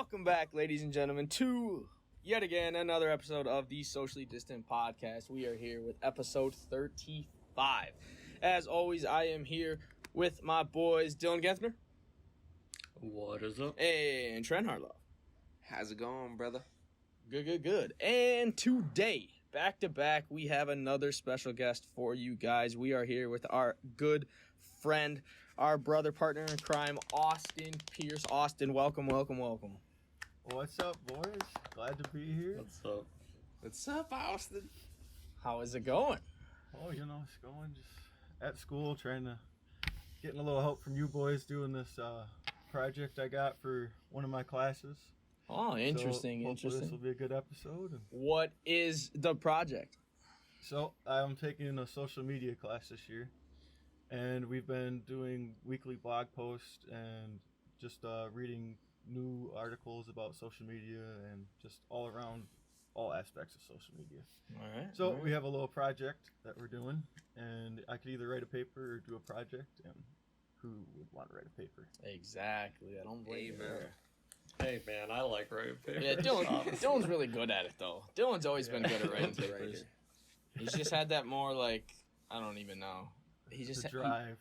Welcome back, ladies and gentlemen, to yet again another episode of the Socially Distant Podcast. We are here with episode 35. As always, I am here with my boys Dylan Gensmer. What is up? And Trent Harlow. How's it going, brother? Good. And today, back to back, we have another special guest for you guys. We are here with our good friend, our brother partner in crime, Austin Pierce. Austin, welcome. What's up, boys? Glad to be here. What's up, Austin? How is it going? Oh, it's going just at school, getting a little help from you boys doing this project I got for one of my classes. Oh, interesting. Hopefully this will be a good episode. What is the project? So I'm taking a social media class this year, and we've been doing weekly blog posts and just reading new articles about social media and just all aspects of social media. All right. So we have a little project that we're doing, and I could either write a paper or do a project, and who would want to write a paper? Exactly. I don't blame you. Hey man, I like writing papers. Yeah, Dylan's really good at it though. Dylan's always been good at writing papers. He's just had that more like, I don't even know. He just drive.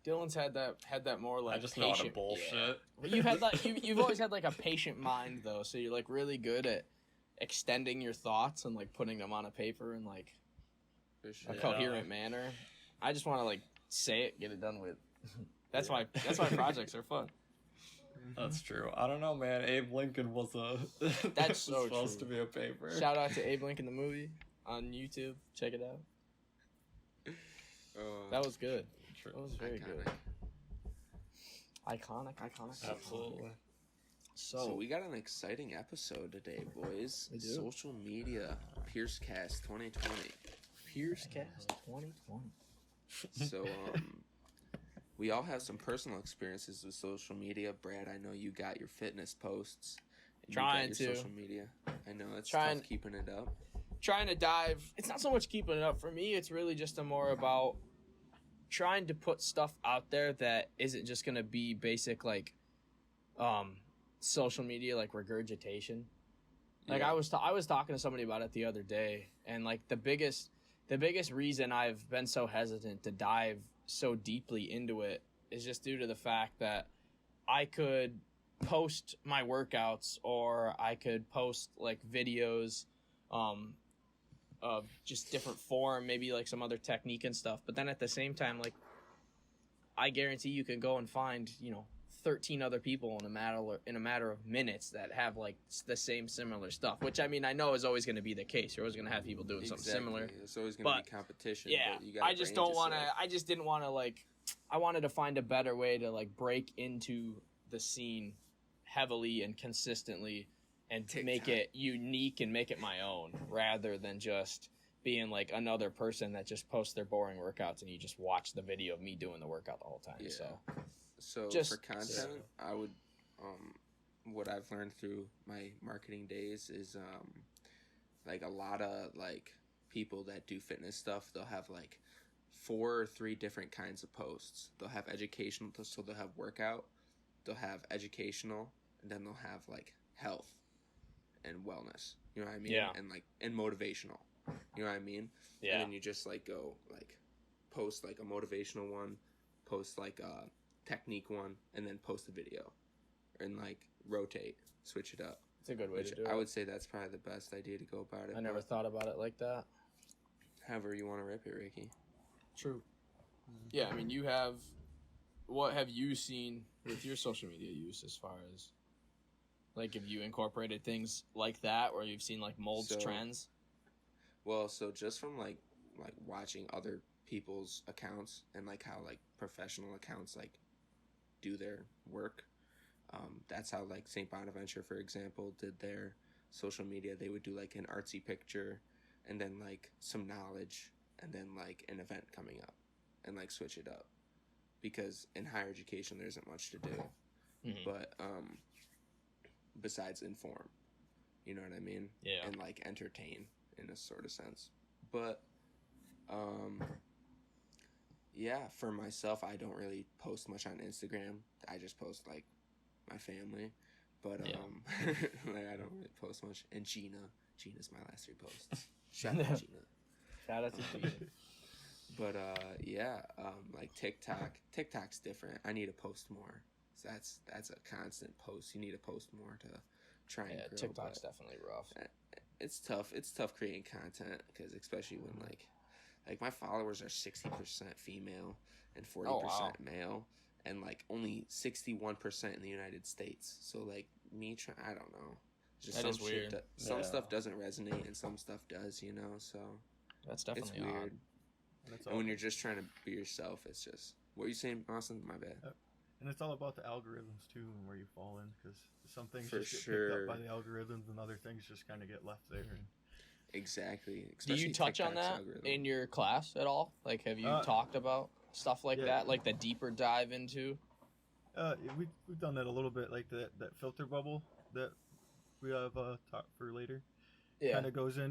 Dylan's had that more like I just know how to patient bullshit. But you've had like you've always had like a patient mind though, so you're like really good at extending your thoughts and like putting them on a paper in like a coherent manner. I just want to like say it, get it done with. That's why projects are fun. That's true. I don't know, man. Abe Lincoln was That's so supposed true. to be a paper. Shout out to Abe Lincoln the movie on YouTube. Check it out. That was good. True. That was very good. Iconic. Absolutely. So we got an exciting episode today, boys. We do. Social media, PierceCast 2020. PierceCast 2020. So, we all have some personal experiences with social media. Brad, I know you got your fitness posts. And Trying you got your to. social media. I know it's Trying- tough keeping it up. Trying to dive. It's not so much keeping it up for me. It's really just more about trying to put stuff out there that isn't just going to be basic like social media like regurgitation. Like Yeah. I was talking to somebody about it the other day, and like the biggest reason I've been so hesitant to dive so deeply into it is just due to the fact that I could post my workouts or I could post like videos of just different form, maybe like some other technique and stuff. But then at the same time, like I guarantee you can go and find, 13 other people in a matter of minutes that have like the same similar stuff, which I mean, I know is always going to be the case. You're always going to have people doing something similar. It's always going to be competition. Yeah, but you gotta I just didn't want to like, I wanted to find a better way to like break into the scene heavily and consistently and to make it unique and make it my own rather than just being like another person that just posts their boring workouts and you just watch the video of me doing the workout the whole time. Yeah. So for content, I would, what I've learned through my marketing days is, like a lot of like people that do fitness stuff, they'll have like 4 or 3 different kinds of posts. They'll have educational, so they'll have workout, they'll have educational, and then they'll have like health and wellness. You know what I mean? Yeah. And like, and motivational. You know what I mean? Yeah. And then you just like go like post like a motivational one, post like a technique one, and then post a video, and like rotate, switch it up. it's a good way to do it. I would say that's probably the best idea to go about it. I never thought about it like that. However you want to rip it, Ricky. True. Yeah, I mean, what have you seen with your social media use as far as, like, have you incorporated things like that, or you've seen, like, molds trends? Well, so just from, like watching other people's accounts and, like, how, like, professional accounts, like, do their work, that's how, like, St. Bonaventure, for example, did their social media. They would do, like, an artsy picture and then, like, some knowledge and then, like, an event coming up and, like, switch it up. Because in higher education, there isn't much to do. Mm-hmm. But besides inform, you know what I mean? Yeah. And, like, entertain in a sort of sense. But, yeah, for myself, I don't really post much on Instagram. I just post, like, my family. But Yeah. like I don't really post much. And Gina's my last 3 posts. Shout out Gina. Shout out to Gina. But yeah, like TikTok's different. I need to post more. So that's a constant post. You need to post more to try and grow. TikTok's definitely rough. It's tough. It's tough creating content because especially when like my followers are 60% female and 40% male, and like only 61% in the United States. So like I don't know. Just That some is weird. Some stuff doesn't resonate and some stuff does. So That's definitely it's weird. odd. And when you're just trying to be yourself, it's just what are you saying, Austin? My bad. And it's all about the algorithms too, and where you fall in, because some things For just get sure. picked up by the algorithms, and other things just kind of get left there. And Exactly. Do you Especially touch on TikTok's that algorithm. in your class at all? Like, have you talked about stuff like yeah. that, like the deeper dive into? We've done that a little bit, like that filter bubble that we have talked for later. Kind of goes in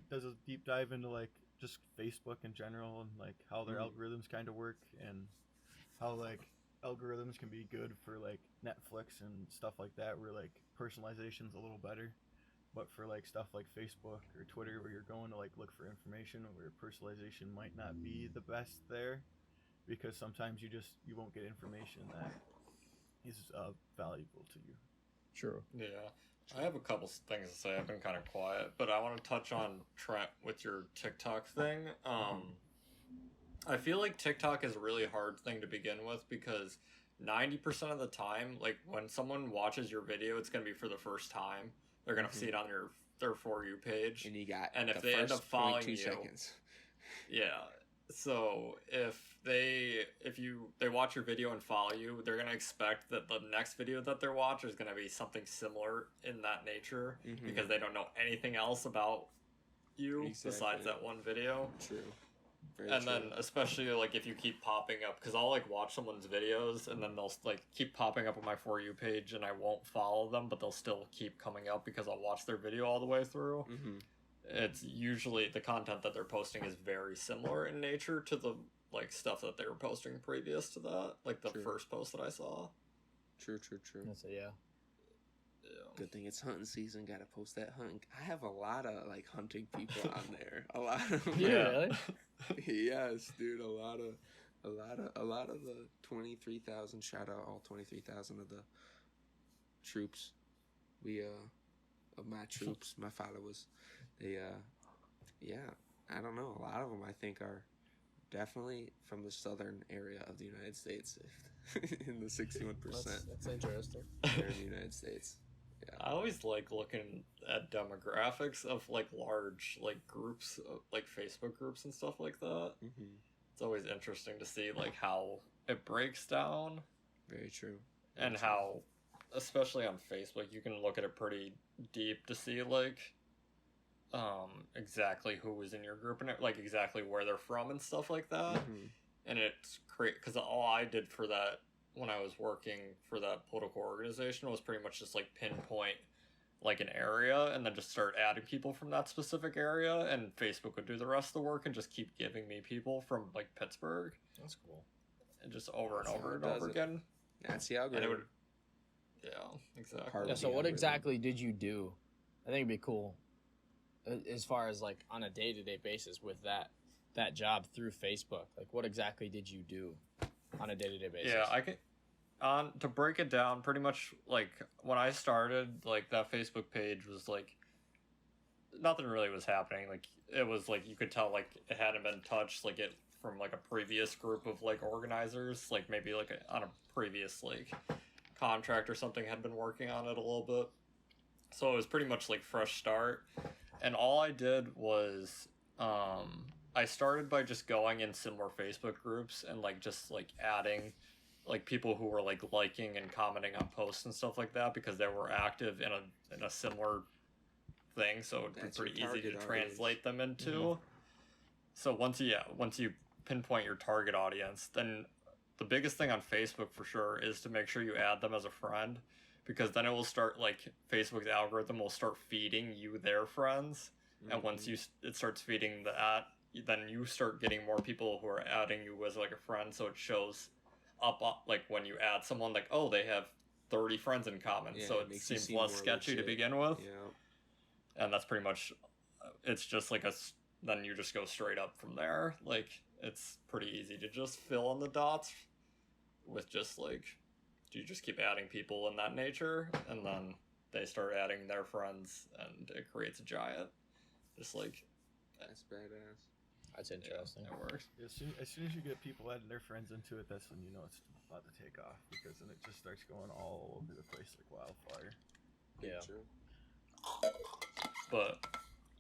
does a deep dive into like just Facebook in general, and like how their algorithms kind of work, and how like algorithms can be good for like Netflix and stuff like that, where like personalization's a little better, but for like stuff like Facebook or Twitter, where you're going to like look for information, where personalization might not be the best there, because sometimes you won't get information that is valuable to you. True. Yeah. I have a couple things to say. I've been kind of quiet, but I want to touch on Trent with your TikTok thing. I feel like TikTok is a really hard thing to begin with because 90% of the time, like when someone watches your video, it's going to be for the first time. They're going to see it on their For You page. And you got and if the they end first up following 0.2 you, seconds. yeah. So if they watch your video and follow you, they're gonna expect that the next video that they watch is gonna be something similar in that nature because they don't know anything else about you besides that one video. True. Very And true. then especially like if you keep popping up, because I'll like watch someone's videos and then they'll like keep popping up on my For You page and I won't follow them, but they'll still keep coming up because I'll watch their video all the way through. It's usually the content that they're posting is very similar in nature to the like stuff that they were posting previous to that, like the first post that I saw. True. That's yeah. Good thing it's hunting season. Gotta post that hunting. I have a lot of like hunting people on there. A lot of them. Yeah, really? Yes, dude. A lot of the 23,000. Shout out all 23,000 of the troops. Of my troops, my followers. They I don't know. A lot of them I think are definitely from the southern area of the United States. In the 61%. That's interesting. They're in the United States. Yeah. I always like looking at demographics of like large like groups, like Facebook groups and stuff like that. It's always interesting to see like how it breaks down. Very true. And how, especially on Facebook, you can look at it pretty deep to see like exactly who was in your group and like exactly where they're from and stuff like that. And it's great because all I did for that when I was working for that political organization was pretty much just like pinpoint like an area and then just start adding people from that specific area, and Facebook would do the rest of the work and just keep giving me people from like Pittsburgh. That's cool. And just over and That's over how and it over does it. again. That's the And it algorithm. would, yeah, exactly. Part Yeah, of so the what algorithm. exactly did you do? I think it'd be cool as far as like on a day-to-day basis with that job through Facebook. Like what exactly did you do on a day-to-day basis? Yeah, I can. To break it down, pretty much like when I started, like that Facebook page was like nothing really was happening. Like it was like you could tell like it hadn't been touched like it from like a previous group of like organizers, like maybe like on a previous like contract or something had been working on it a little bit. So it was pretty much like fresh start, and all I did was I started by just going in similar Facebook groups and like just like adding like people who were like liking and commenting on posts and stuff like that because they were active in a similar thing, so it'd That's be pretty your easy to target translate them into. So once you pinpoint your target audience, then the biggest thing on Facebook for sure is to make sure you add them as a friend, because then it will start like Facebook's algorithm will start feeding you their friends, and once it starts feeding that, then you start getting more people who are adding you as like a friend, so it shows up like when you add someone like, oh, they have 30 friends in common, Yeah, so it it makes you seems seem less more sketchy to legit. begin with. Yeah. And that's pretty much, it's just like then you just go straight up from there. Like, it's pretty easy to just fill in the dots with just like, you just keep adding people in that nature, and then they start adding their friends, and it creates a giant. Just like, That's badass. That's interesting. it works. As soon as you get people adding their friends into it, that's when you know it's about to take off, because then it just starts going all over the place like wildfire. Yeah. True. But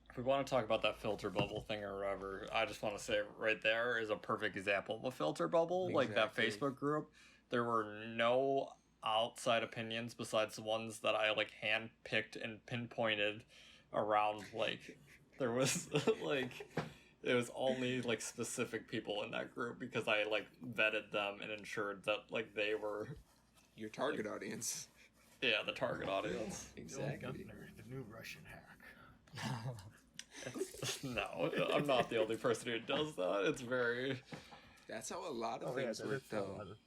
if we want to talk about that filter bubble thing or whatever, I just want to say right there is a perfect example of a filter bubble. Like that Exactly. Facebook group, there were no outside opinions besides the ones that I like handpicked and pinpointed around. Like there was like it was only like specific people in that group because I like vetted them and ensured that like they were Your target audience. the target audience. Exactly. The new Russian hack. No, I'm not the only person who does that. It's very That's how a lot of Oh, yeah, things work, that's a though. lot of-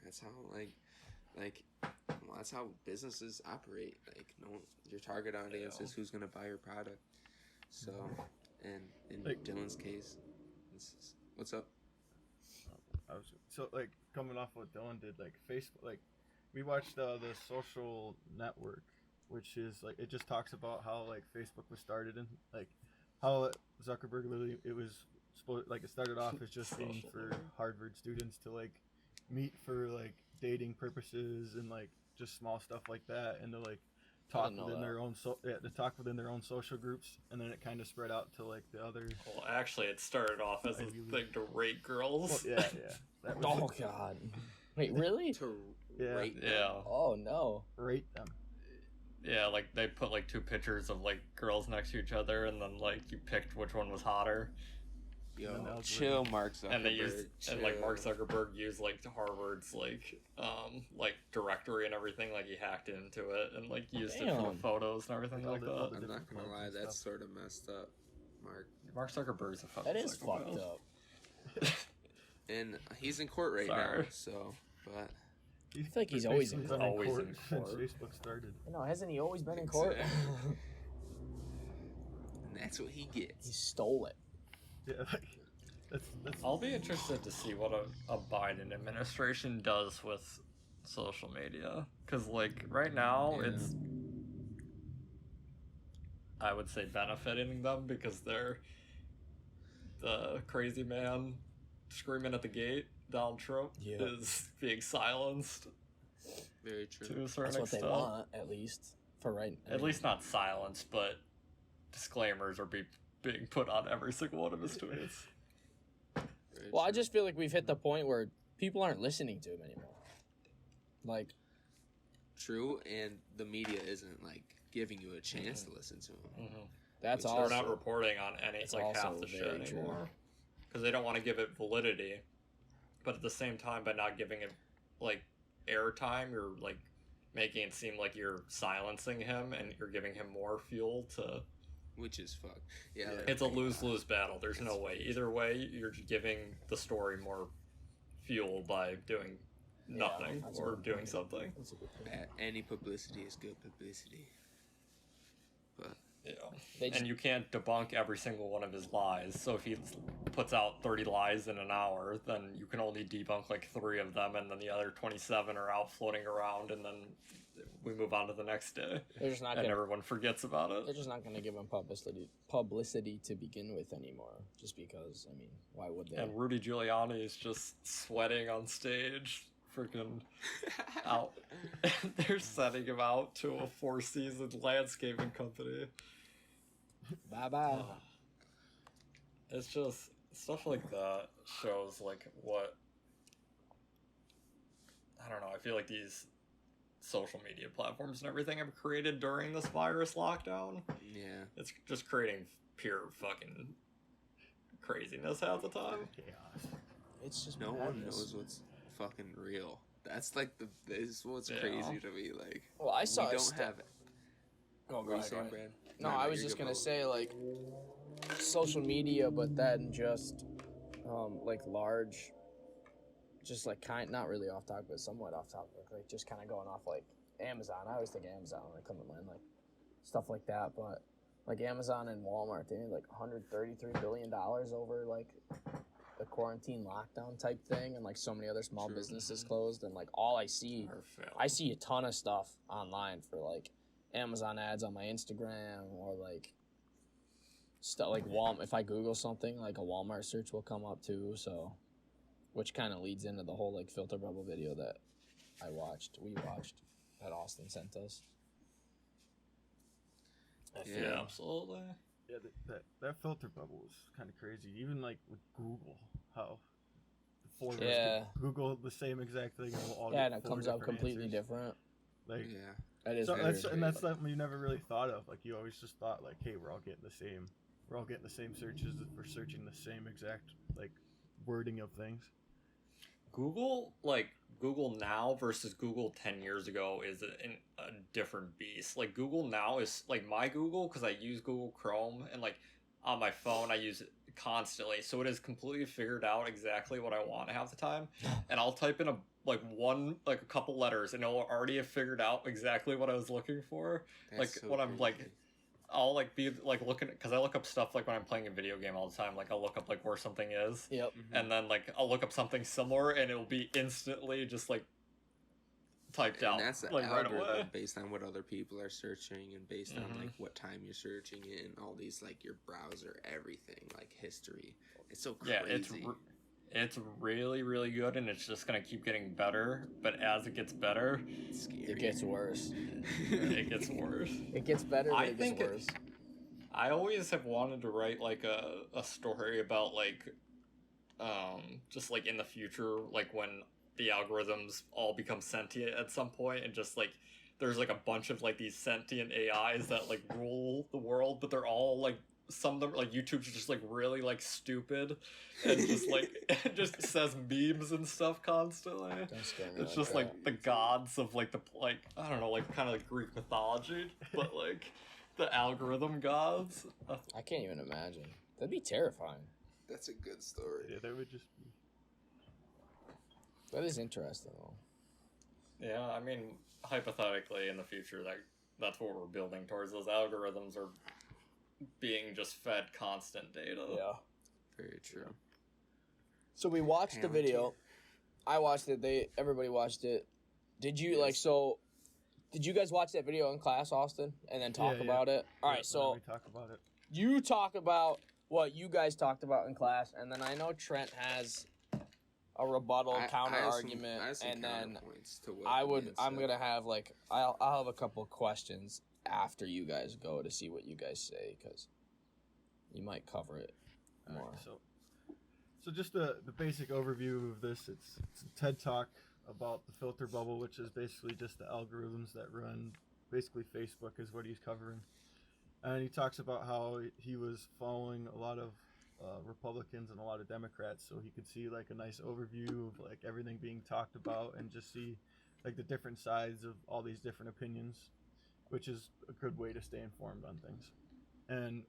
That's how well, that's how businesses operate. Like, no, your target audience is who's gonna buy your product. So, and in Like- Dylan's case, what's up? So like coming off what Dylan did, like Facebook, like we watched the Social Network, which is like it just talks about how like Facebook was started and like how Zuckerberg literally it was like it started off as just being Social for Network. Harvard students to like meet for like dating purposes and like just small stuff like that, and to like talk didn't know within that. their own to talk within their own social groups, and then it kind of spread out to like the other. Well, actually, it started off as a Ivy League. thing to rate girls. Well, yeah. That was Oh God. Wait, really? To Yeah. rate them. Yeah, Oh no. rate them. yeah, like they put like two pictures of like girls next to each other, and then like you picked which one was hotter, Yo, And then algorithm. chill, Mark Zuckerberg. and they used and like Mark chill. Zuckerberg used like Harvard's like directory and everything, like he hacked into it and like used it for Damn. the photos and everything Like all like the- all that. the- I'm not different gonna parts lie, and that's stuff. sort of messed up, Mark. Mark Zuckerberg's a fucking That is psychopath. fucked up. And he's in court right Sorry. now, so. But I feel like he's always in been always court in since court. Facebook started. No, hasn't he always been in court? Exactly. that's what he He gets. stole it. Yeah, like that's I'll be interested to see what a Biden administration does with social media, because like right now Yeah. it's, I would say, benefiting them because they're the crazy man screaming at the gate, Donald Trump, Yeah. is being silenced Very true. to a certain That's what they extent. want, at least for right. At least not silenced, but disclaimers are being put on every single one of his tweets. Very Well, I true. just feel like we've hit the point where people aren't listening to him anymore. Like, True, and the media isn't like giving you a chance to listen to him. Mm-hmm. that's Which also They're not reporting on any It's like half also the shit very true. anymore because they don't want to give it validity, but at the same time, by not giving it like airtime, you're like making it seem like you're silencing him and you're giving him more fuel to. Which is fuck. Yeah, Yeah. like, It's a lose-lose battle. There's no way. Either way, you're giving the story more fuel by doing nothing that's a or good doing point. something. That's a good point. any publicity is good publicity. But Yeah. They just, And you can't debunk every single one of his lies. So if he puts out 30 lies in an hour, then you can only debunk like 3 of them, and then the other 27 are out floating around, and then we move on to the next day, they're just not and gonna. everyone forgets about They're it. just not gonna give him publicity to begin with anymore. Just because, I mean, why would they? And Rudy Giuliani is just sweating on stage, freaking out. They're sending him out to a 4-season landscaping company. Bye bye. It's just stuff like that shows like what, I don't know, I feel like these social media platforms and everything have created during this virus lockdown. yeah, It's just creating pure fucking craziness half the time. chaos. It's just no one madness. knows what's fucking real. That's like this is what's Yeah. crazy to me. Like Well, I we saw. don't have. Oh, What were you saying, Brad? No, I was you're just good, gonna bro. say like social media, but then just like large just like not really off topic, but somewhat off topic. Like just kind of going off like Amazon. I always think Amazon when I come to mind, like stuff like that. But like Amazon and Walmart, they made like $133 billion over like the quarantine lockdown type thing, and like so many other small businesses closed. And like all I see a ton of stuff online for like Amazon ads on my Instagram, or like stuff like Walmart. If I Google something, like a Walmart search will come up too. So, which kind of leads into the whole like filter bubble video that we watched, that Austin sent us. Yeah, absolutely. Yeah, that filter bubble was kind of crazy. Even like with Google, how the four of us could Google the same exact thing and we'll all get and it comes out completely answers. Different. Like, yeah, that is. That's something you never really thought of. Like, you always just thought like, hey, we're all getting the same searches. We're searching the same exact like wording of things. Google now versus Google 10 years ago is a different beast. Like, Google now is like my Google, because I use Google Chrome, and like on my phone I use it constantly, so it has completely figured out exactly what I want half the time. And I'll type in a couple letters and it'll already have figured out exactly what I was looking for. That's like so when I'm like, I'll like be like looking, because I look up stuff like when I'm playing a video game all the time. Like I'll look up like where something is, and then like I'll look up something similar, and it'll be instantly just like typed out. That's the like algorithm right away, based on what other people are searching, and based on like what time you're searching it, and all these like your browser, everything, like history. It's so crazy. Yeah, it's really, really good, and it's just gonna keep getting better. But as it gets better, it gets worse. It gets worse. It gets better, but it gets worse. I always have wanted to write like a story about like, just like in the future, like when the algorithms all become sentient at some point, and just like there's like a bunch of like these sentient AIs that like rule the world, but they're all like, some of them like YouTube's just like really like stupid, and just like it just says memes and stuff constantly. It's just like the gods of like the like, I don't know, like kind of like Greek mythology, but like the algorithm gods. I can't even imagine. That'd be terrifying. That's a good story. Yeah, that would just be. That is interesting though. Yeah, I mean, hypothetically in the future, that's what we're building towards. Those algorithms are being just fed constant data. Yeah. Very true. So we watched the video. I watched it. Everybody watched it. Did you did you guys watch that video in class, Austin, and then talk about it? All right, so we talk about it. You talk about what you guys talked about in class, and then I know Trent has a rebuttal counter argument, and then I'm gonna have like I'll have a couple of questions after you guys go to see what you guys say, because you might cover it more. Right, so just the basic overview of this, it's a TED Talk about the filter bubble, which is basically just the algorithms that run basically Facebook is what he's covering. And he talks about how he was following a lot of Republicans and a lot of Democrats, so he could see like a nice overview of like everything being talked about, and just see like the different sides of all these different opinions, which is a good way to stay informed on things. And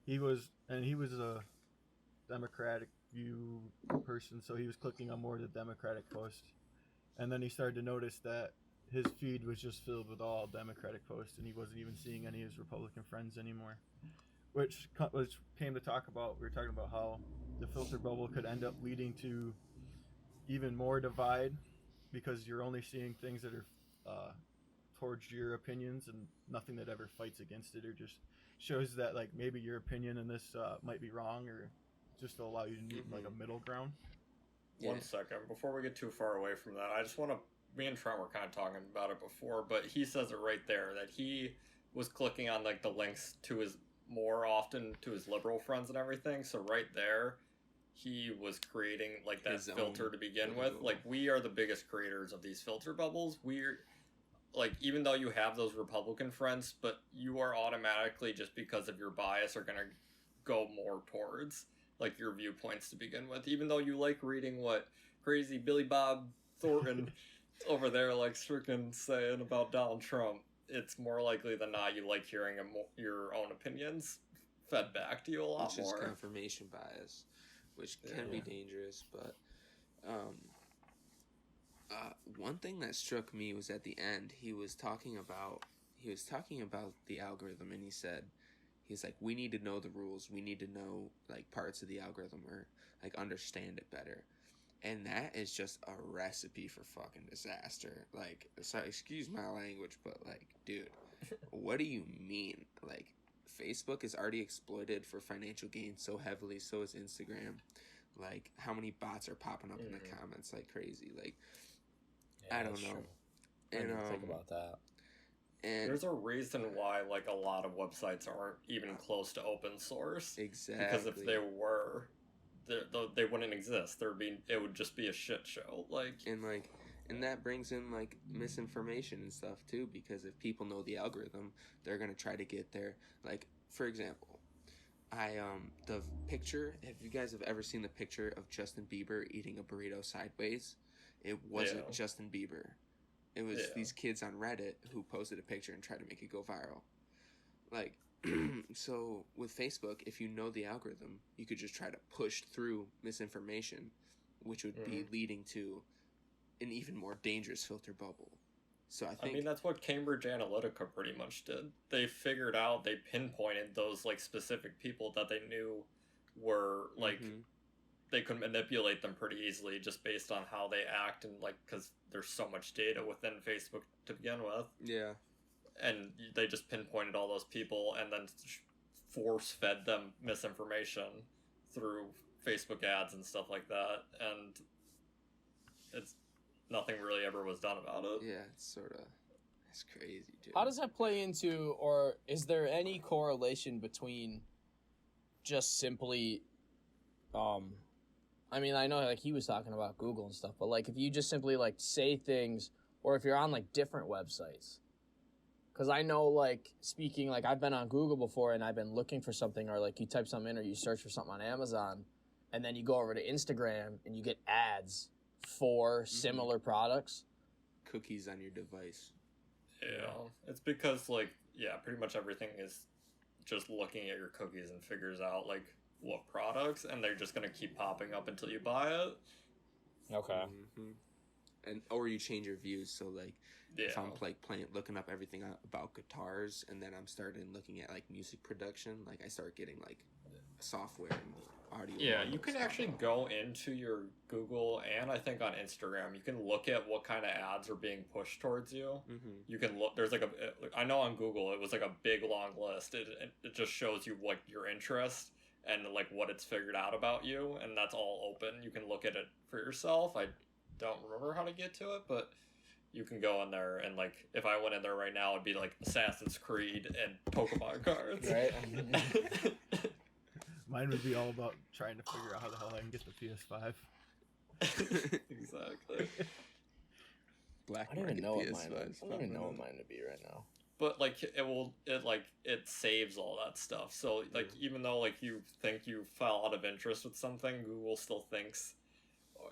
he was a Democratic view person, so he was clicking on more of the Democratic posts, and then he started to notice that his feed was just filled with all Democratic posts, and he wasn't even seeing any of his Republican friends anymore, which came to talk about, we were talking about how the filter bubble could end up leading to even more divide, because you're only seeing things that are towards your opinions, and nothing that ever fights against it, or just shows that like maybe your opinion in this might be wrong, or just to allow you to meet like a middle ground. Yeah. 1 second, before we get too far away from that, I just want to, me and Trent were kind of talking about it before, but he says it right there, that he was clicking on like the links to his, more often to his liberal friends and everything, so right there he was creating like that filter to begin with. Like, we are the biggest creators of these filter bubbles. We're like, even though you have those Republican friends, but you are automatically, just because of your bias, are going to go more towards like your viewpoints to begin with, even though you like reading what crazy Billy Bob Thornton over there likes freaking saying about Donald Trump. It's more likely than not you like hearing your own opinions fed back to you a lot more. Which is confirmation bias, which can be dangerous, but One thing that struck me was at the end. He was talking about the algorithm, and he's like, we need to know the rules. We need to know like parts of the algorithm or like understand it better. And that is just a recipe for fucking disaster. Like, sorry, excuse my language, but like, dude, what do you mean? Like, Facebook is already exploited for financial gain so heavily, so is Instagram. Like, how many bots are popping up in the comments like crazy? Like, I don't know. True. And I didn't think about that. And there's a reason why like a lot of websites aren't even close to open source. exactly, Because if they were, they wouldn't exist. It would just be a shit show. and that brings in like misinformation and stuff too, because if people know the algorithm, they're gonna try to get there. Like, for example, the picture, have you guys have ever seen the picture of Justin Bieber eating a burrito sideways? It wasn't Justin Bieber. It was these kids on Reddit who posted a picture and tried to make it go viral. Like, so with Facebook, if you know the algorithm, you could just try to push through misinformation, which would be leading to an even more dangerous filter bubble. So I mean, that's what Cambridge Analytica pretty much did. They pinpointed those like specific people that they knew were like they could manipulate them pretty easily just based on how they act, and like because there's so much data within Facebook to begin with. Yeah. And they just pinpointed all those people and then force fed them misinformation through Facebook ads and stuff like that, and it's nothing really ever was done about it. Yeah, it's crazy, dude. How does that play into, or is there any correlation between just simply, I mean, I know like he was talking about Google and stuff, but like if you just simply like say things, or if you're on like different websites, because I know like speaking, like I've been on Google before and I've been looking for something, or like you type something in or you search for something on Amazon, and then you go over to Instagram and you get ads for similar products. Cookies on your device. Yeah, it's because like pretty much everything is just looking at your cookies and figures out like what products, and they're just gonna keep popping up until you buy it. Okay. And or you change your views, so like if I'm like looking up everything about guitars, and then I'm starting looking at like music production, like I start getting like software and audio. Yeah, you can actually go into your Google and I think on Instagram, you can look at what kind of ads are being pushed towards you. You can look, there's like I know on Google it was like a big long list. It just shows you like your interest and like what it's figured out about you, and that's all open. You can look at it for yourself. I don't remember how to get to it, but you can go in there, and like if I went in there right now, it'd be like Assassin's Creed and Pokemon cards. Right. Mine would be all about trying to figure out how the hell I can get the PS5. Exactly. Black I don't even market know what PS5. mine. I don't even know what mine would be right now. But like it saves all that stuff. So like even though like you think you fell out of interest with something, Google still thinks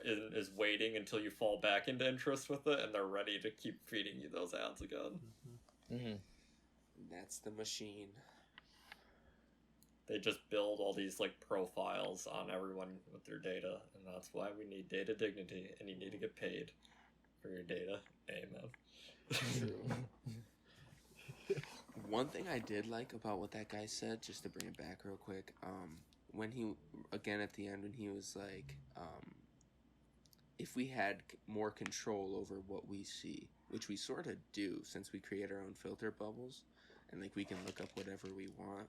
is waiting until you fall back into interest with it, and they're ready to keep feeding you those ads again. That's the machine. They just build all these like profiles on everyone with their data, and that's why we need data dignity, and you need to get paid for your data. Amen. One thing I did like about what that guy said, just to bring it back real quick, when he, again at the end, when he was like, if we had more control over what we see, which we sort of do since we create our own filter bubbles, and like we can look up whatever we want,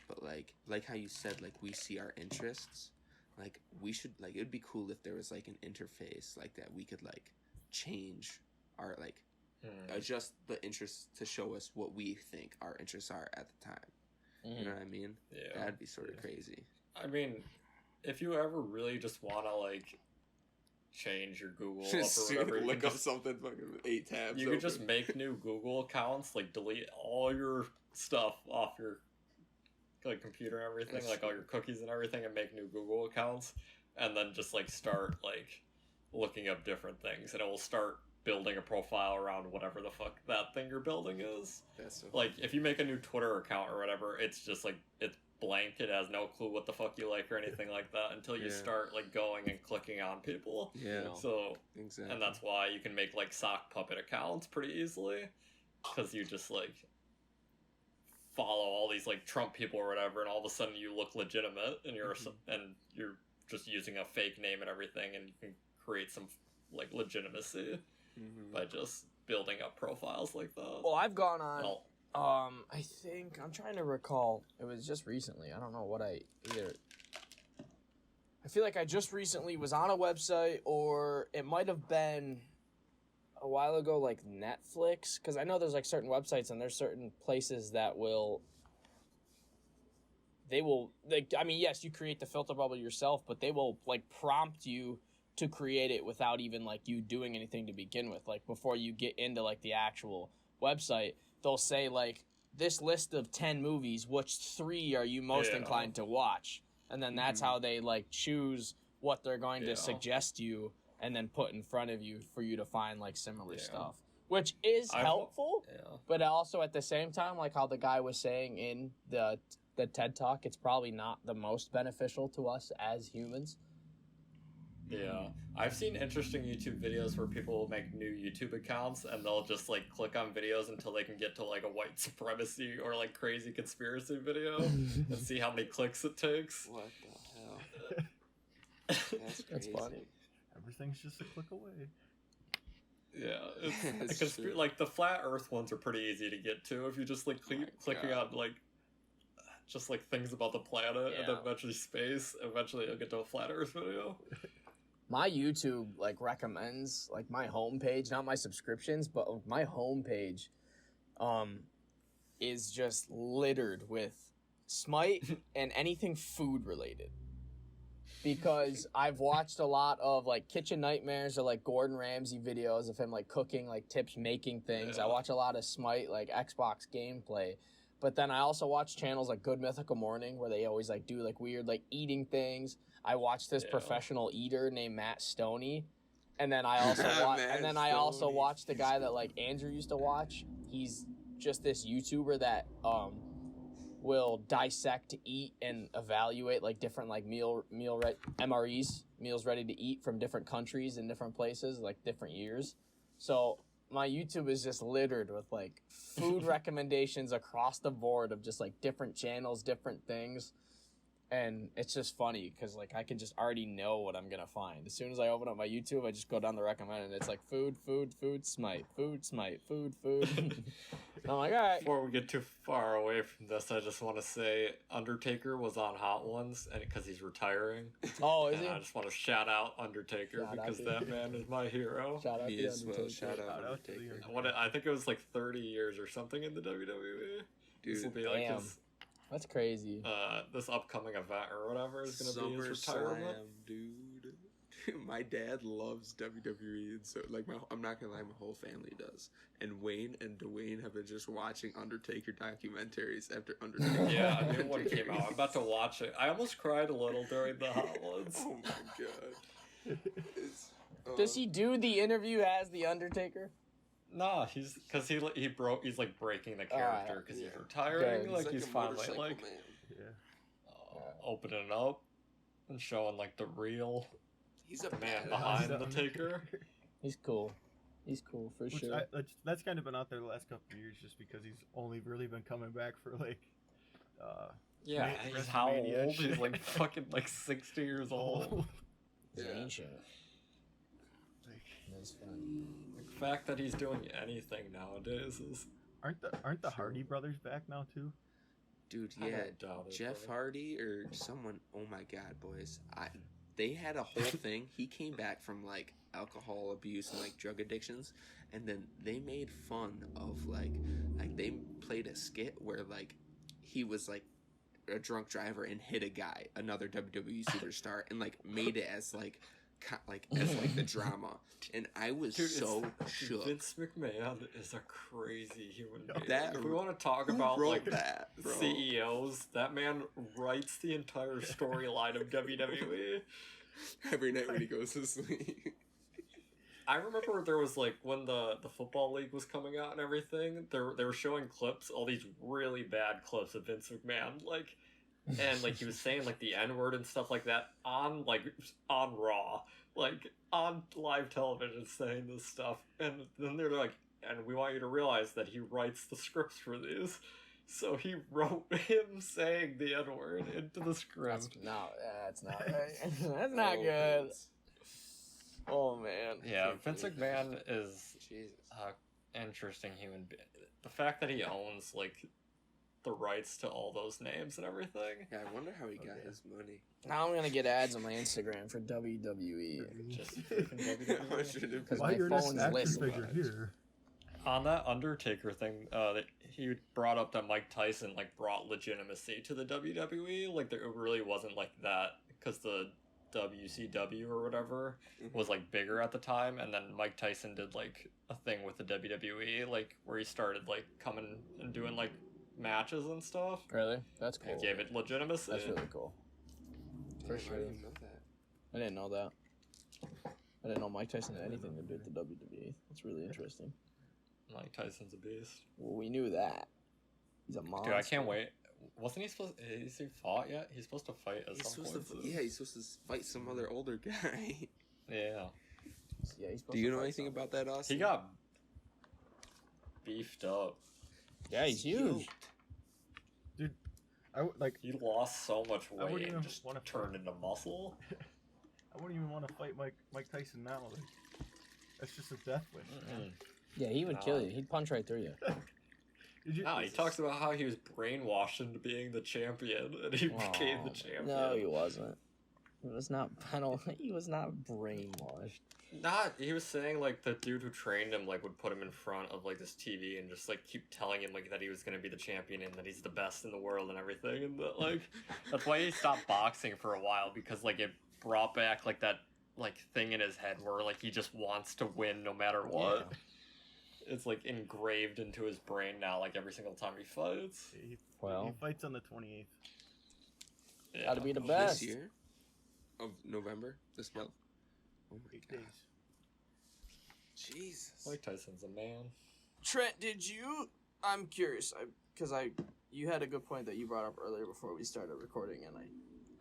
but like how you said, like we see our interests, like we should, like it'd be cool if there was like an interface like that we could like change our like adjust the interests to show us what we think our interests are at the time. You know what I mean? Yeah. That'd be sort of crazy. I mean, if you ever really just want to like change your Google up Just or whatever, look up something fucking 8 tabs. You could just make new Google accounts, like delete all your stuff off your like computer and everything, That's like true. all your cookies and everything, and make new Google accounts, and then just like start like looking up different things, and it will start building a profile around whatever the fuck that thing you're building is. That's so Like if you make a new Twitter account or whatever, it's just like it's blank. It has no clue what the fuck you like or anything like that until you Yeah. start like going and clicking on people. Yeah, No. So, exactly. and that's why you can make like sock puppet accounts pretty easily, because you just like follow all these like Trump people or whatever, and all of a sudden you look legitimate, and you're just using a fake name and everything, and you can create some like legitimacy by just building up profiles like that. Well, I've gone on. Well, I think I'm trying to recall. It was just recently. I don't know what I feel like I just recently was on a website, or it might have been a while ago, like Netflix, because I know there's like certain websites and there's certain places that will. They will, like, I mean, yes, you create the filter bubble yourself, but they will like prompt you to create it without even like you doing anything to begin with. Like before you get into like the actual website, they'll say like, this list of 10 movies, which 3 are you most inclined to watch? And then that's how they like choose what they're going to suggest you and then put in front of you for you to find like similar stuff, which is helpful. But also at the same time, like how the guy was saying in the TED Talk, it's probably not the most beneficial to us as humans. Yeah, I've seen interesting YouTube videos where people will make new YouTube accounts and they'll just like click on videos until they can get to like a white supremacy or like crazy conspiracy video and see how many clicks it takes. What the hell? That's crazy. funny. Everything's just a click away. Yeah, That's it's true. like the flat Earth ones are pretty easy to get to if you just like clicking God. on like just like things about the planet and then eventually space. Eventually, you'll get to a flat Earth video. My YouTube like recommends like my homepage, not my subscriptions, but my homepage, is just littered with Smite and anything food related. Because I've watched a lot of like Kitchen Nightmares or like Gordon Ramsay videos of him like cooking, like tips making things. I watch a lot of Smite, like Xbox gameplay. But then I also watch channels like Good Mythical Morning where they always like do like weird like eating things. I watched this professional eater named Matt Stoney. And then I also watched the guy that like Andrew used to watch. He's just this YouTuber that will dissect, eat, and evaluate like different like MREs, meals ready to eat from different countries and different places, like different years. So my YouTube is just littered with like food recommendations across the board of just like different channels, different things. And it's just funny because like I can just already know what I'm gonna find. As soon as I open up my YouTube, I just go down the recommended and it's like food, Smite, food. I'm like, all right. Before we get too far away from this, I just want to say Undertaker was on Hot Ones, and because he's retiring. Oh, is he? I just want to shout out Undertaker Shout out because to that man is my hero. Shout out He to is, well, Undertaker. shout out Shout out to Undertaker. I think it was like 30 years or something in the WWE. This will Dude, be like Damn. his That's crazy. this upcoming event or whatever is going to be his retirement. SummerSlam, dude. My dad loves WWE, and so like I'm not gonna lie, my whole family does. And Wayne and Dwayne have been just watching Undertaker documentaries after Undertaker. Yeah, a new one came out. I'm about to watch it. I almost cried a little during the Hot Ones. Oh my god. It's, Does he do the interview as the Undertaker? Nah, he's like breaking the character because he's retiring. Good. Like he's a finally motorcycle like man. Yeah. opening up and showing like the real He's a man badass. behind The the Taker. He's cool. He's cool for Which sure. that's kind of been out there the last couple of years, just because he's only really been coming back for like. Yeah, Ma- he's how WrestleMania old? He's shit. like fucking like 60 years old. He's Yeah. ancient. Like, That's fun. The fact that he's doing anything nowadays is aren't the Hardy brothers back now too? Dude, I yeah, don't doubt it, Jeff brother. Hardy or someone. Oh my god, boys! They had a whole thing. He came back from like alcohol abuse and like drug addictions, and then they made fun of like they played a skit where like he was like a drunk driver and hit a guy, another WWE superstar, and like made it as like as the drama. And I was so shook. Vince McMahon is a crazy human being. That- If we want to talk Who about wrote like that, bro? CEOs, that man writes the entire storyline of WWE. Every night when he goes to sleep. I remember there was like when the football league was coming out and everything, they were showing clips, all these really bad clips of Vince McMahon like and like he was saying like the N-word and stuff like that on Raw, like on live television, saying this stuff, and then they're like, and we want you to realize that he writes the scripts for these. So he wrote him saying the N-word into the script. That's not right. That's not good. Oh man. Yeah, Vince McMahon is Jesus. interesting human being. The fact that he owns like the rights to all those names and everything. Yeah, I wonder how he got his money. Now I'm gonna get ads on my Instagram for WWE. Just freaking WWE. Because Why my your phone's action listening. figure here? On that Undertaker thing, he brought up that Mike Tyson like brought legitimacy to the WWE. Like there really wasn't like that because the WCW or whatever was like bigger at the time, and then Mike Tyson did like a thing with the WWE, like where he started like coming and doing like matches and stuff. Really? That's cool. And gave it legitimacy. That's really cool. For Damn, sure. I didn't know that. I didn't know that. I didn't know Mike Tyson had anything to do with the WWE. That's really interesting. Mike Tyson's a beast. Well, we knew that. He's a monster. Dude, I can't wait. Wasn't he supposed? Is he fought yet? He's supposed to fight at some point. He's supposed to fight some other older guy. Yeah. Yeah, he's supposed Do you to know fight anything somebody. about that, Austin? He got beefed up. Yeah, he's huge. He lost so much I wouldn't weight even and just wanna turned into muscle. I wouldn't even want to fight Mike Tyson now. Like, that's just a death wish. Mm-mm. Yeah, he would kill you. He'd punch right through you. Did you? No, he talks about how he was brainwashed into being the champion, and he became the champion. No, he wasn't. He was not. He was not brainwashed. He was saying like the dude who trained him like would put him in front of like this TV and just like keep telling him like that he was gonna be the champion and that he's the best in the world and everything, and that like that's why he stopped boxing for a while, because like it brought back like that like thing in his head where like he just wants to win no matter what. Yeah. It's like engraved into his brain now, like every single time he fights. He Well, fights on the 28th. Yeah. gotta be the best. This year? Of November? This month? Oh my 8 god. days. Jesus. Mike Tyson's a man. Trent, did you? I'm curious, because you had a good point that you brought up earlier before we started recording, and I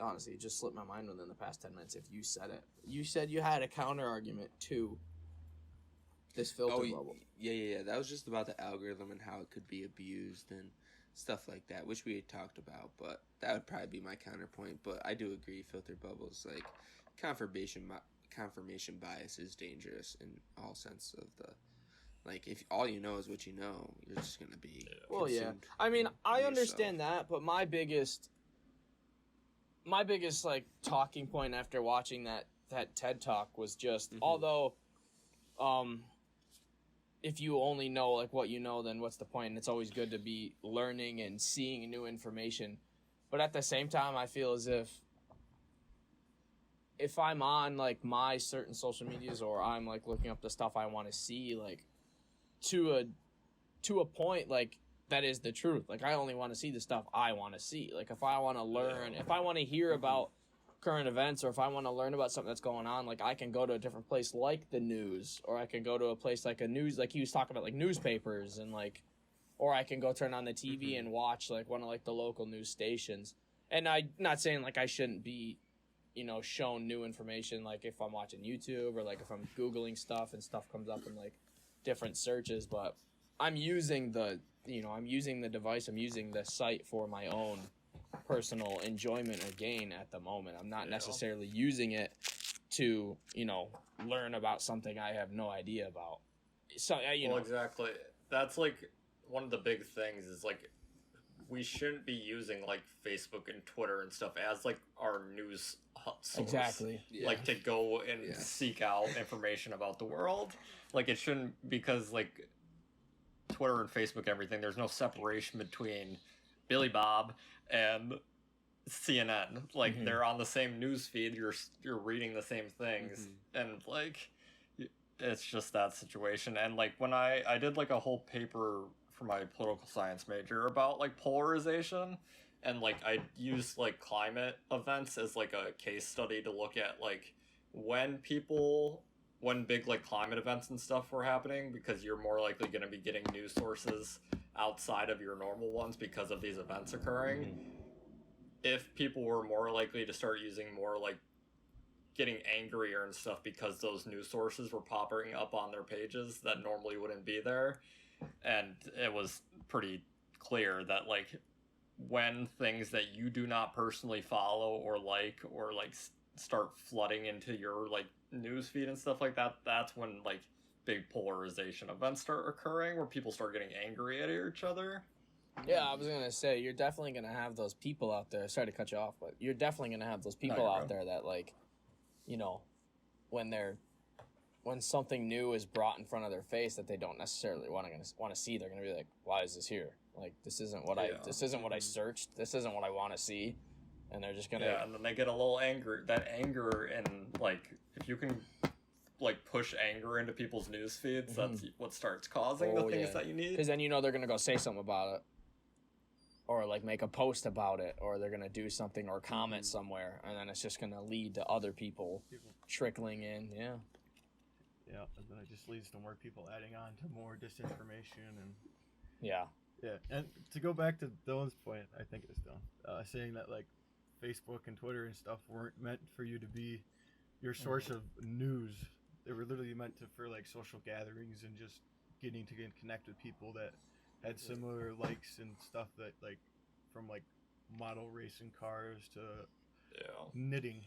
honestly it just slipped my mind within the past 10 minutes. If you said it, you said you had a counter argument to this filter bubble. Yeah. That was just about the algorithm and how it could be abused and stuff like that, which we had talked about. But that would probably be my counterpoint. But I do agree, filter bubbles, like confirmation bias is dangerous in all sense of the. Like, if all you know is what you know, you're just gonna be. Well, yeah. consumed I mean, I yourself. understand that, but my biggest like talking point after watching that TED Talk was just although if you only know like what you know, then what's the point? And it's always good to be learning and seeing new information. But at the same time, I feel as if I'm on like my certain social medias or I'm like looking up the stuff I want to see, like to a point, like that is the truth. Like I only want to see the stuff I want to see. Like if I want to learn, if I want to hear about current events, or if I want to learn about something that's going on, like I can go to a different place like the news, or I can go to a place like like he was talking about, like newspapers, and like, or I can go turn on the TV and watch like one of like the local news stations. And I'm not saying like I shouldn't be, shown new information, like if I'm watching YouTube or like if I'm Googling stuff and stuff comes up in like different searches, but I'm using the device, I'm using the site for my own personal enjoyment or gain at the moment. I'm not necessarily using it to, learn about something I have no idea about. So, Exactly. That's like one of the big things is like we shouldn't be using like Facebook and Twitter and stuff as like our news source. Exactly. Yeah. Like to go and seek out information about the world. Like it shouldn't, because like Twitter and Facebook, everything, there's no separation between Billy Bob and CNN. Like they're on the same news feed. You're reading the same things, and like it's just that situation. And like when I did like a whole paper for my political science major about like polarization, and like I used like climate events as like a case study to look at like when big like climate events and stuff were happening, because you're more likely going to be getting news sources outside of your normal ones because of these events occurring. if people were more likely to start using more like getting angrier and stuff because those news sources were popping up on their pages that normally wouldn't be there. And it was pretty clear that like when things that you do not personally follow or like start flooding into your like news feed and stuff like that, that's when like big polarization events start occurring where people start getting angry at each other. Yeah, I was gonna say you're definitely gonna have those people out there. Sorry to cut you off, but you're definitely gonna have those people out there that like, you know, when something new is brought in front of their face that they don't necessarily want to see, they're gonna be like, "Why is this here? Like, this isn't what I searched. This isn't what I want to see," and they're just gonna and then they get a little angry. That anger and like if you can like push anger into people's news feeds, that's what starts causing the things that you need. Because then they're gonna go say something about it, or like make a post about it, or they're gonna do something or comment somewhere, and then it's just gonna lead to other people trickling in. Yeah, and then it just leads to more people adding on to more disinformation and yeah. And to go back to Dylan's point, I think it's Dylan saying that like Facebook and Twitter and stuff weren't meant for you to be your source of news. They were literally meant for like social gatherings and just getting to connect with people that had similar likes and stuff, that like from like model racing cars to knitting.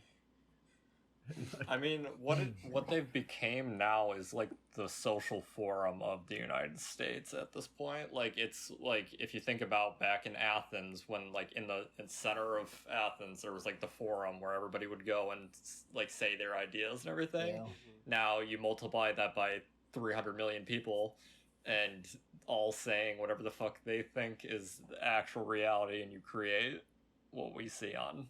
I mean, what they've became now is like the social forum of the United States at this point. Like it's like if you think about back in Athens, when like in the center of Athens there was like the forum where everybody would go and like say their ideas and everything. Yeah. Now you multiply that by 300 million people and all saying whatever the fuck they think is the actual reality, and you create what we see on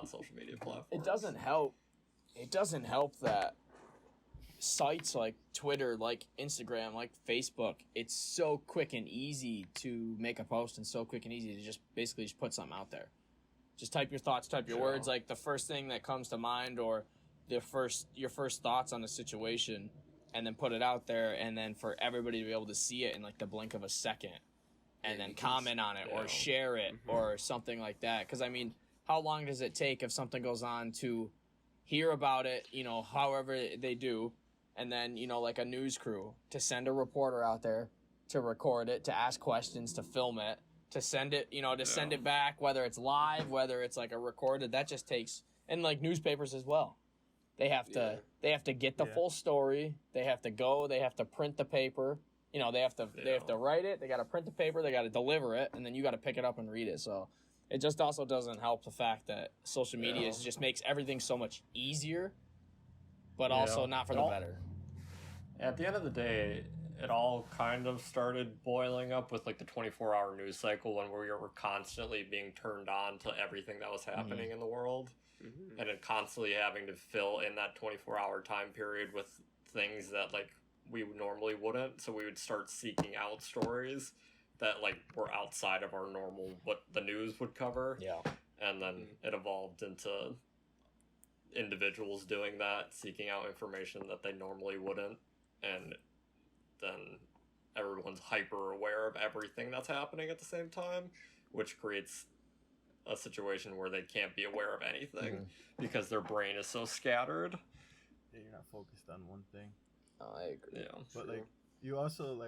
social media platforms. It doesn't help that sites like Twitter, like Instagram, like Facebook, it's so quick and easy to make a post and so quick and easy to just basically just put something out there. Just type your thoughts, type your words, like the first thing that comes to mind, or your first thoughts on the situation, and then put it out there, and then for everybody to be able to see it in like the blink of a second, and then comment on it or share it or something like that. Because I mean, how long does it take if something goes on to hear about it, however they do, and then, like a news crew to send a reporter out there to record it, to ask questions, to film it, to send it, send it back, whether it's live, whether it's like a recorded, that just takes, and like newspapers as well. They have to get the full story. They have to print the paper. They have to write it. They got to print the paper. They got to deliver it, and then you got to pick it up and read it. So it just also doesn't help the fact that social media just makes everything so much easier, but also not for the better. At the end of the day, it all kind of started boiling up with like the 24-hour news cycle, when we were constantly being turned on to everything that was happening in the world, and then constantly having to fill in that 24-hour time period with things that like we normally wouldn't. So we would start seeking out stories that like were outside of our normal, what the news would cover. Yeah. And then it evolved into individuals doing that, seeking out information that they normally wouldn't. And then everyone's hyper aware of everything that's happening at the same time, which creates a situation where they can't be aware of anything because their brain is so scattered. Yeah, you're not focused on one thing. Oh, I agree. Yeah. But like you also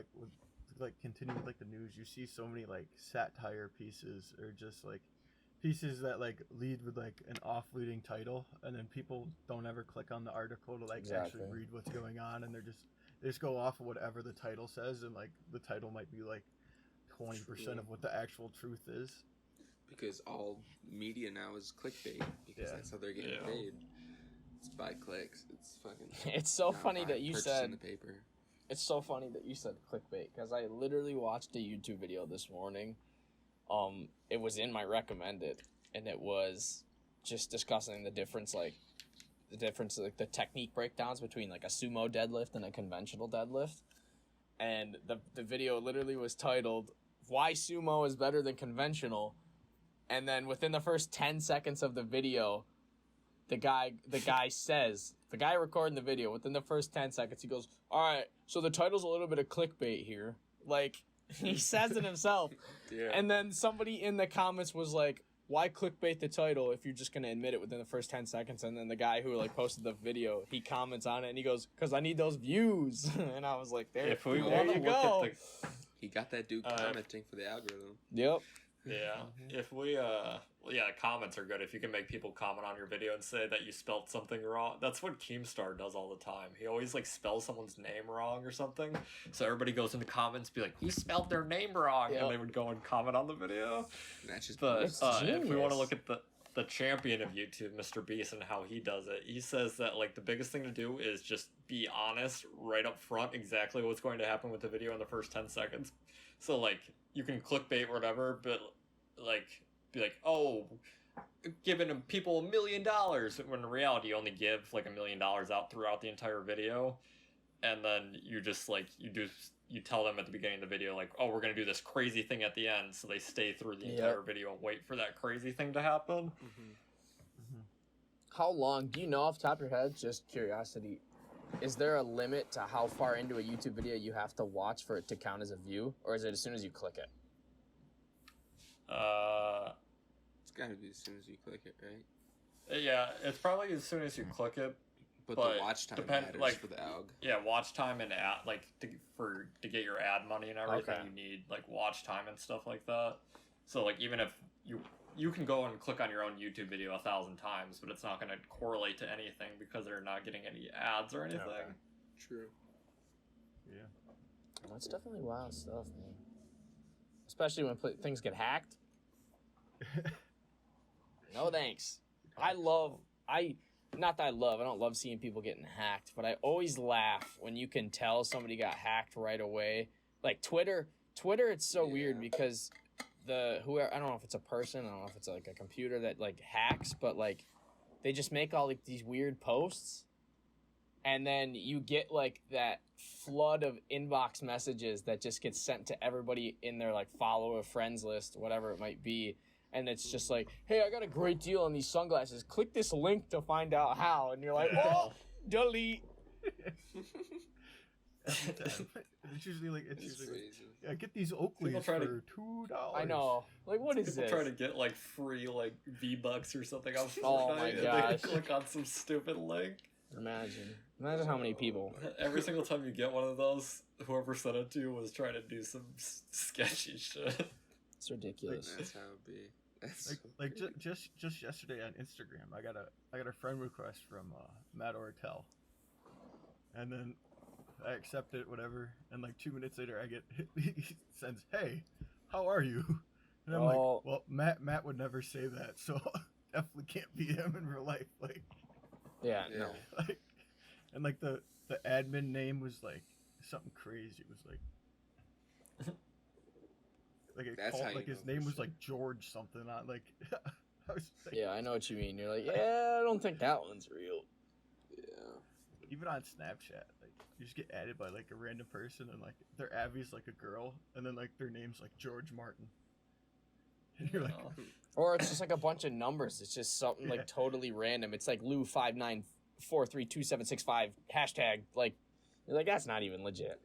continue with like the news, you see so many like satire pieces, or just like pieces that like lead with like an off-leading title, and then people don't ever click on the article to like actually read what's going on, and they just go off of whatever the title says, and like the title might be like 20% of what the actual truth is. Because all media now is clickbait, because that's how they're getting paid. It's by clicks. It's fucking. It's so funny that you said the paper. It's so funny that you said clickbait, because I literally watched a YouTube video this morning. It was in my recommended, and it was just discussing the difference, like the technique breakdowns between like a sumo deadlift and a conventional deadlift. And the video literally was titled "Why Sumo is Better Than Conventional," and then within the first 10 seconds of the video, the guy recording the video, within the first 10 seconds, he goes, "All right, so the title's a little bit of clickbait here." Like, He says it himself. Yeah. And then somebody in the comments was like, why clickbait the title if you're just going to admit it within the first 10 seconds? And then the guy who like posted the video, he comments on it and he goes, because I need those views. And I was like, there you go. He got that dude commenting for the algorithm. Yep. Yeah. If we comments are good. If you can make people comment on your video and say that you spelled something wrong. That's what Keemstar does all the time. He always like spells someone's name wrong or something. So everybody goes in the comments be like, you spelled their name wrong. Yep. And they would go and comment on the video. That's just But if we want to genius. look at the champion of YouTube, Mr. Beast, and how he does it, he says that like the biggest thing to do is just be honest right up front exactly what's going to happen with the video in the first 10 seconds. So like you can clickbait or whatever, but like be like, oh, giving people $1 million, when in reality you only give like $1 million out throughout the entire video, and then you just like you tell them at the beginning of the video like, oh, we're gonna do this crazy thing at the end, so they stay through the entire video and wait for that crazy thing to happen. How long, do you know off the top of your head, just curiosity, is there a limit to how far into a YouTube video you have to watch for it to count as a view? Or is it as soon as you click it? It's gotta be as soon as you click it, right? Yeah, it's probably as soon as you click it. But But the watch time depend- matters for the alg. Yeah, watch time and ad, like to get your ad money and everything, Okay. you need like watch time and stuff like that. So like even if you can go and click on your own YouTube video 1,000 times, but it's not going to correlate to anything because they're not getting any ads or anything. Okay. True. Yeah. That's definitely wild stuff, man. Especially when things get hacked. No thanks. I don't love seeing people getting hacked, but I always laugh when you can tell somebody got hacked right away. Like Twitter, it's so weird because I don't know if it's a person, I don't know if it's like a computer that like hacks, but like they just make all like these weird posts, and then you get like that flood of inbox messages that just gets sent to everybody in their like follow a friends list, whatever it might be. And it's just like, hey, I got a great deal on these sunglasses. Click this link to find out how. And you're like, oh, delete. It's usually like Crazy. yeah, get these Oakleys try to- for $2. I know. Like, what is People this? try to get like free like V-Bucks or something on Fortnite, Oh my and gosh. they click on some stupid link. Imagine how many people. Every single time you get one of those, whoever sent it to you was trying to do some sketchy shit. It's ridiculous. That's how it be. That's Like so crazy. just yesterday on Instagram, I got a friend request from Matt Ortel, and then I accept it, whatever, and like 2 minutes later, he sends, "Hey, how are you?" And I'm Oh. like, "Well, Matt would never say that, so definitely can't be him in real life." Like, Yeah, Yeah. no. like, and like the admin name was like something crazy. It was like. Like it That's called, how you like his know for name was sure. like George something. Not like I was like, Yeah, I know what you mean. You're like, yeah, I don't think that one's real. Yeah. even on Snapchat, like you just get added by like a random person, and like their Abby's like a girl, and then like their name's like George Martin, and you're like, Oh. Or it's just like a bunch of numbers. It's just something like totally random. It's like Lou59432765 hashtag. Like, you're like, that's not even legit.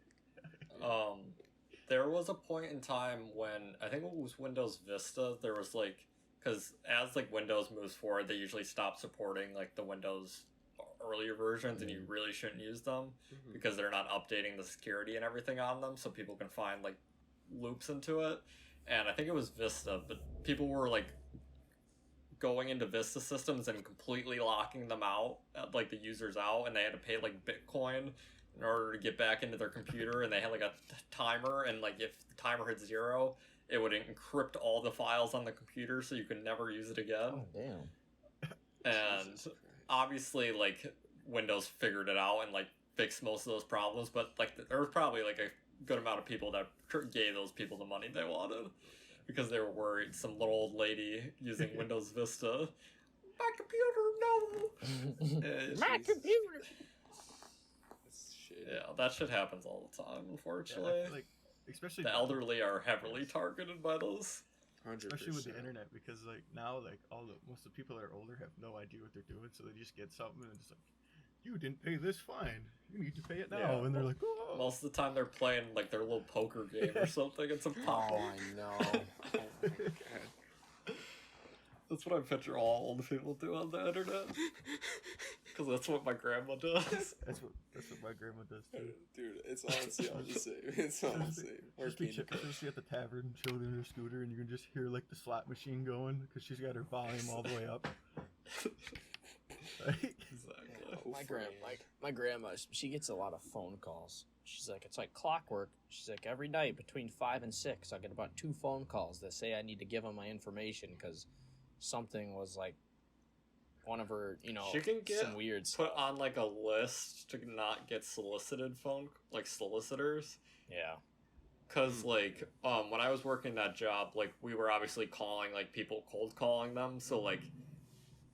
There was a point in time when I think it was Windows Vista. There was like, because as like Windows moves forward, they usually stop supporting like the Windows earlier versions, and you really shouldn't use them because they're not updating the security and everything on them, so people can find like loops into it. And I think it was Vista, but people were like going into Vista systems and completely locking them out, like the users out, and they had to pay like Bitcoin in order to get back into their computer, and they had like a timer, and like if the timer hit 0, it would encrypt all the files on the computer so you could never use it again. Oh, damn. And Jesus Christ. obviously like Windows figured it out and like fixed most of those problems, but like there was probably like a good amount of people that gave those people the money they wanted because they were worried some little old lady using Windows Vista, my computer, no. My Jesus. computer. That's shit. Yeah, that shit happens all the time, unfortunately. like especially The elderly are heavily targeted by those. 100%. especially with the internet, because like now like most of the people that are older have no idea what they're doing, so they just get something and just like you didn't pay this fine. You need to pay it now. Yeah. And they're like, oh. Most of the time they're playing like their little poker game or something. It's a Oh, pop. I know. Oh my god. That's what I picture all old people do on the internet. Because that's what my grandma does. That's what my grandma does too. Dude, it's honestly all the same. It's all the same. Just be at the tavern, chilling in her scooter, and you can just hear like the slot machine going because she's got her volume all the way up. Like, Exactly. My grandma, she gets a lot of phone calls. She's like, it's like clockwork. She's like, every night between 5 and 6, I get about 2 phone calls that say I need to give them my information because something was like one of her, She can get some weird stuff. put on like a list to not get solicited like solicitors. Yeah. Cause like when I was working that job, like we were obviously calling like people, cold calling them, so like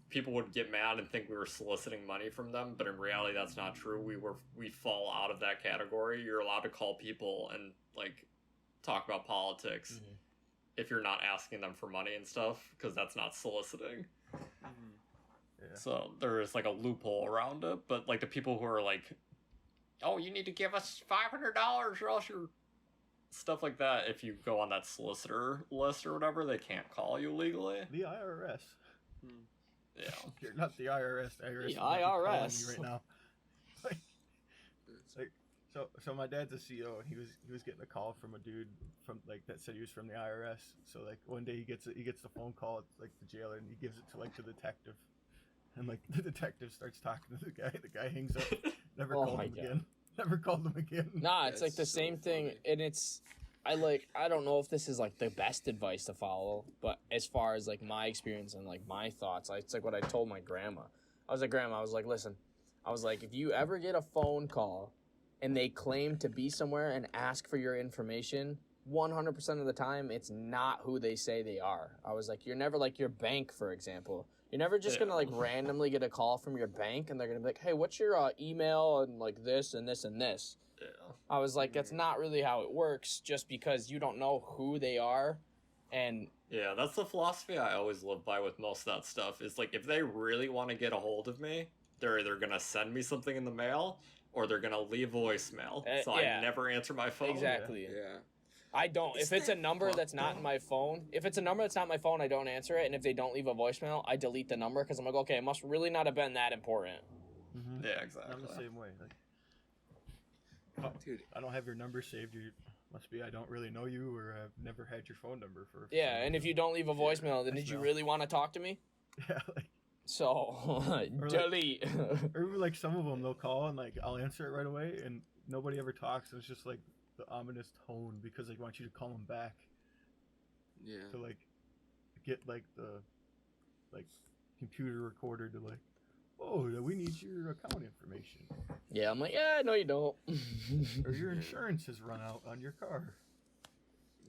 people would get mad and think we were soliciting money from them, but in reality that's not true. We fall out of that category. You're allowed to call people and like talk about politics if you're not asking them for money and stuff, because that's not soliciting. yeah. So there is like a loophole around it, but like the people who are like, oh, you need to give us $500 or else you're stuff like that. If you go on that solicitor list or whatever, they can't call you legally. The IRS. Yeah. You're not the IRS. The IRS. The is not calling IRS. you right now. So my dad's a CO, and he was getting a call from a dude from like that said he was from the IRS. So like one day he gets the phone call at like the jailer, and he gives it to like the detective, and like the detective starts talking to the guy. The guy hangs up. Never Oh called my him God. again. Never called him again. Nah, it's That's like the so same thing, funny. and it's I don't know if this is like the best advice to follow, but as far as like my experience and like my thoughts, it's like what I told my grandma. I was like, listen, I was like, if you ever get a phone call and they claim to be somewhere and ask for your information, 100% of the time it's not who they say they are. I was like, you're never like your bank, for example. You're never just gonna like randomly get a call from your bank and they're gonna be like, hey, what's your email and like this and this and this. Yeah. I was like, that's not really how it works, just because you don't know who they are. And Yeah, that's the philosophy I always live by with most of that stuff. Is like, if they really want to get a hold of me, they're either gonna send me something in the mail or they're gonna leave voicemail. So yeah. I never answer my phone. exactly. Yeah. I don't. If it's a number that's not in my phone, I don't answer it. And if they don't leave a voicemail, I delete the number because I'm like, okay, it must really not have been that important. Mm-hmm. Yeah, exactly. I'm the same way. Like, Dude, I don't have your number saved. You must be I don't really know you, or I've never had your phone number for. Yeah, and if you don't leave a voicemail, then did you voicemail. really want to talk to me? Yeah, like, So, like- delete. or even like some of them they'll call and like I'll answer it right away, and nobody ever talks. It's just like the ominous tone because they want you to call them back yeah. to like get like the like computer recorder to like, oh, we need your account information, Yeah, I'm like, yeah, no, you don't. or your insurance has run out on your car.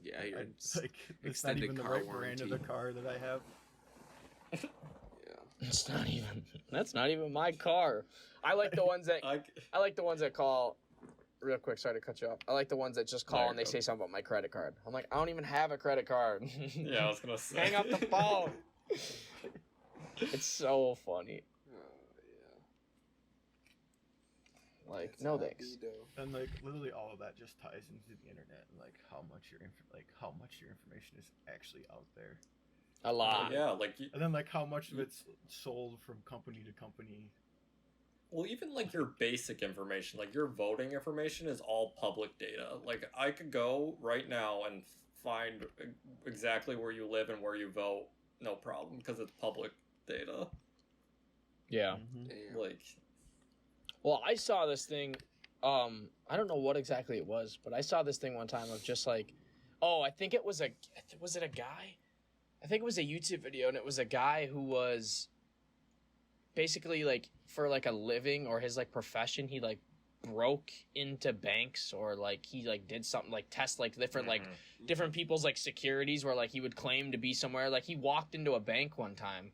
Yeah, you're Like it's not extended even the car right brand of the warranty. car that I have. yeah. It's not even. That's not even my car. I like the ones that. I like the ones that call. Real quick, sorry to cut you off. I like the ones that just call There and you they go. say something about my credit card. I'm like, I don't even have a credit card. Yeah, I was gonna say. Hang up the phone. It's so funny. Oh, Like, That's no not thanks. me, though. And like literally all of that just ties into the internet and like how much your information is actually out there. A lot. Yeah, like And then like how much of it's sold from company to company. well, even like your basic information, like your voting information is all public data. Like I could go right now and find exactly where you live and where you vote, no problem, because it's public data. Yeah. Mm-hmm. Damn. Like, Well, I saw this thing. I don't know what exactly it was, but I saw this thing one time of just like, oh, I think it was was it a guy? I think it was a YouTube video, and it was a guy who was basically like for like a living or his like profession, he like broke into banks or like he like did something like test like different like different people's like securities where like he would claim to be somewhere. Like he walked into a bank one time,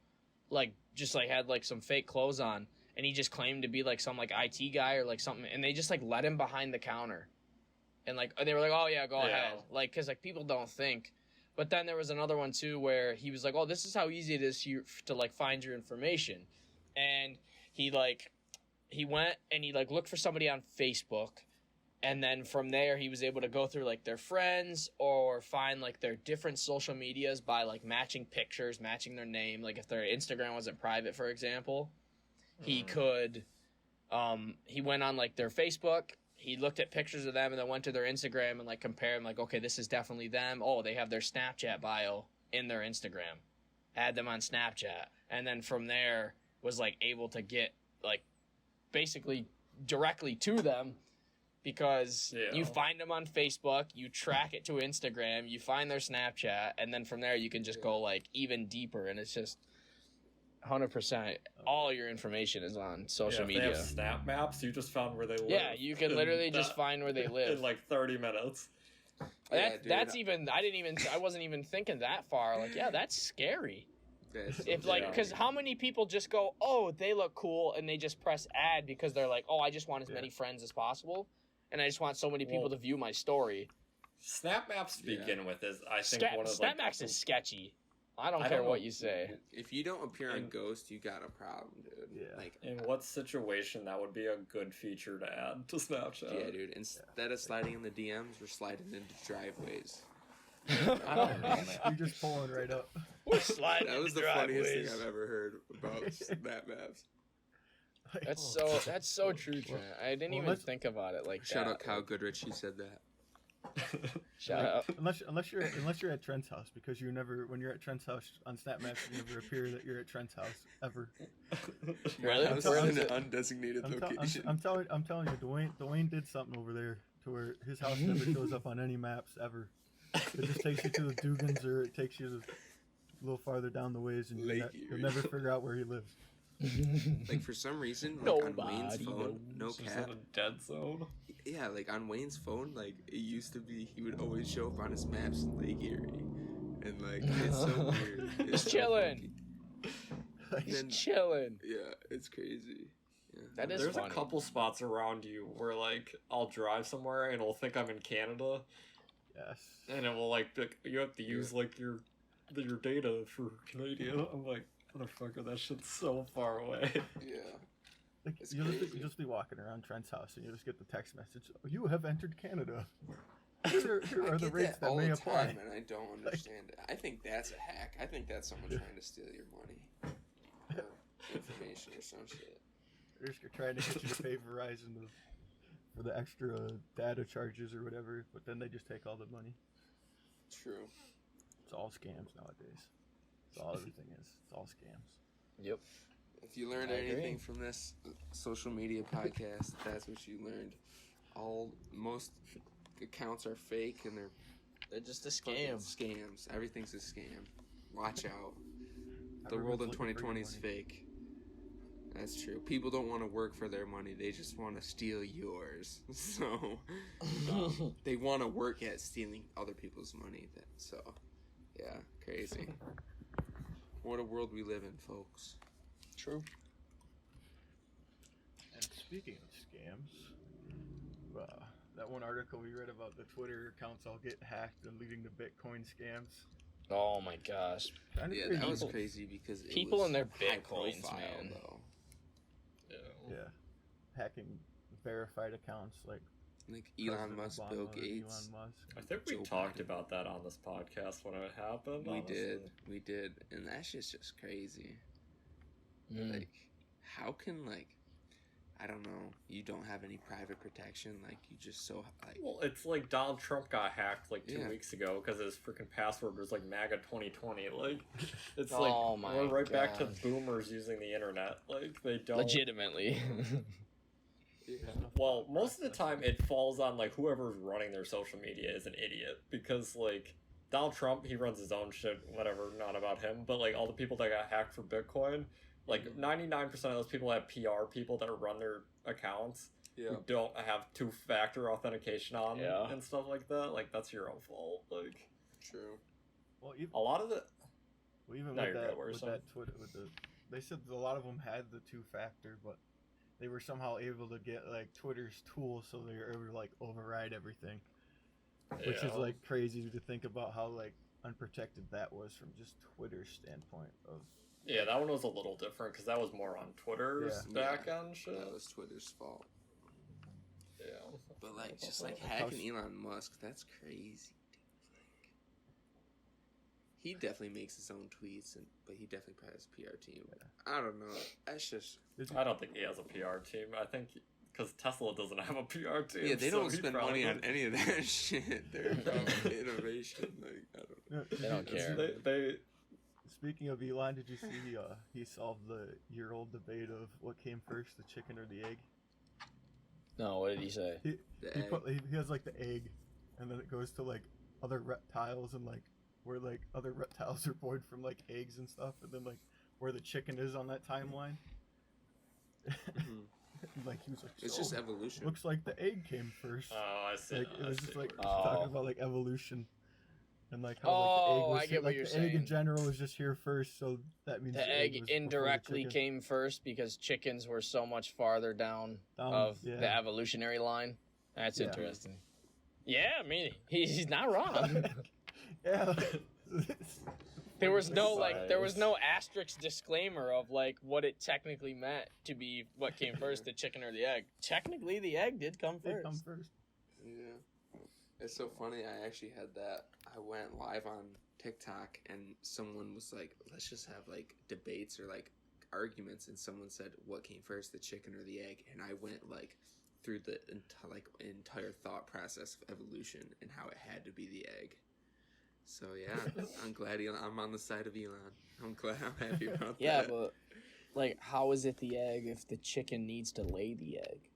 like just like had like some fake clothes on, and he just claimed to be like some like IT guy or like something, and they just like let him behind the counter, and like they were like, oh yeah, go Yeah. ahead, like because like people don't think. But then there was another one too where he was like, oh, this is how easy it is to like find your information, and he like he went and he like looked for somebody on Facebook, and then from there he was able to go through like their friends or find like their different social medias by like matching pictures, matching their name. Like if their Instagram wasn't private, for example, he could he went on like their Facebook, he looked at pictures of them and then went to their Instagram and like compared them, like, okay, this is definitely them. Oh, they have their Snapchat bio in their Instagram. Add them on Snapchat. And then from there was like able to get like basically directly to them, because you find them on Facebook, you track it to Instagram, you find their Snapchat, and then from there you can just go like even deeper, and it's just 100% all your information is on social media. If they have snap maps, you just found where they live. Yeah, you can literally just find where they live in like 30 minutes. That's even I wasn't even thinking that far. Like, yeah, that's scary. If like, because how many people just go, oh, they look cool, and they just press add because they're like, oh, I just want as many friends as possible, and I just want so many people to view my story. Snap maps to begin with is, I think, one of Snap maps is sketchy. I don't care what you say. If you don't appear on Ghost, you got a problem, dude. Yeah. Like, in what situation that would be a good feature to add to Snapchat? Yeah, dude. Instead of sliding in the DMs, we're sliding into driveways. I don't know. You're just pulling right up. We're sliding. That was into the funniest thing driveways. I've ever heard about Snap maps. That's so true, Trent. I didn't even think about it like Shout that. out Kyle Goodrich, he said that. Shout out. Unless you're at Trent's house, because you never, when you're at Trent's house on Snap Maps, you never appear that you're at Trent's house ever. Really? House Where is is an it? undesignated location. I'm telling you, Dwayne did something over there to where his house never shows up on any maps ever. It just takes you to the Dugans, or it takes you to a little farther down the ways, and you'll never figure out where he lives. Like, for some reason, like, on Wayne's Nobody phone, no Is cap. it a dead zone? Yeah, like on Wayne's phone, like it used to be, he would always show up on his maps in Lake Erie, and like it's so weird. He's chilling. He's chilling. Yeah, it's crazy. Yeah. That is There's funny. a couple spots around you where like I'll drive somewhere and it'll think I'm in Canada, Yes. and it will like you have to use like your data for Canadian. I'm like, motherfucker, that shit's so far away. Yeah. Like, It's you'll crazy. just be walking around Trent's house, and you just get the text message, "You have entered Canada. Here are the get rates that all may the apply." time, and I don't understand it. I think that's a hack. I think that's someone trying to steal your money, or information, or some shit. They're just trying to get you to pay Verizon for the extra data charges or whatever, but then they just take all the money. True. It's all scams nowadays. That's all everything is. It's all scams. Yep. If you learned I agree. anything from this social media podcast, that's what you learned. Most accounts are fake, and they're just a fucking scam. scams. Everything's a scam. Watch out. The Everyone's world in looking for your 2020 is money. fake. That's true. People don't want to work for their money. They just want to steal yours. So they want to work at stealing other people's money. So, yeah, crazy. What a world we live in, folks. True. And speaking of scams, that one article we read about the Twitter accounts all getting hacked and leading to Bitcoin scams. Oh my gosh. Kinda Yeah, crazy. that was crazy because it people was and their high Bitcoins, profile, man. Though. Yeah, hacking verified accounts like Like Elon President Musk, Obama, Bill Gates. Elon Musk. I think we Joe talked Biden. about that on this podcast when it happened. We did, and that shit's just crazy. Like, how can, like, I don't know, you don't have any private protection, like, you just so, like... Well, it's like Donald Trump got hacked like 2 Yeah. weeks ago because his freaking password was like MAGA 2020. Like, it's Oh like my we're right back to God. boomers using the internet. Like, they don't. Legitimately. Well, most of the time it falls on like whoever's running their social media is an idiot, because like Donald Trump, he runs his own shit, whatever, not about him. But like all the people that got hacked for Bitcoin, like 99% of those people have PR people that run their accounts who don't have two-factor authentication on and stuff like that. Like, that's your own fault. Like, True. Well, even, a lot of the even No, with you're that, good. What were you with saying? that Twitter, they said a lot of them had the two-factor, but they were somehow able to get like Twitter's tool, so they were able to like override everything, which is like crazy to think about how like unprotected that was from just Twitter's standpoint of Yeah, that one was a little different because that was more on Twitter's Yeah. back end shit. That was Twitter's fault. Yeah. But like, just like hacking Elon Musk, that's crazy. Like, he definitely makes his own tweets, but he definitely probably has a PR team. I don't know. That's just. I don't think he has a PR team. I think because Tesla doesn't have a PR team. Yeah, they so don't he spend probably money on would- any of that shit. They're about innovation. Like, I don't know. They don't care. They Speaking of Elon, did you see he solved the year-old debate of what came first, the chicken or the egg? No, what did he say? The egg. He has like the egg, and then it goes to like other reptiles and like where like other reptiles are born from like eggs and stuff, and then like where the chicken is on that timeline. Mhm. Like he was like, It's "So, just evolution. looks like the egg came first." Oh, I see. Like now, it was I just see. like Oh. talking about like evolution. And like how Oh, like, I the egg was get what like you're the egg in saying. general was just here first, so that means The egg was before the indirectly chicken. came first because chickens were so much farther down of yeah. the evolutionary line. That's Yeah. interesting. Yeah, I mean, he's not wrong. Yeah. There was no asterisk disclaimer of like what it technically meant to be what came first, the chicken or the egg. Technically, the egg did come They first. come first. Yeah. It's so funny. I actually had that. I went live on TikTok and someone was like, let's just have like debates or like arguments. And someone said, what came first, the chicken or the egg? And I went like through the entire thought process of evolution and how it had to be the egg. So yeah, I'm glad I'm on the side of Elon. I'm glad. I'm happy about Yeah, that. but like, how is it the egg if the chicken needs to lay the egg?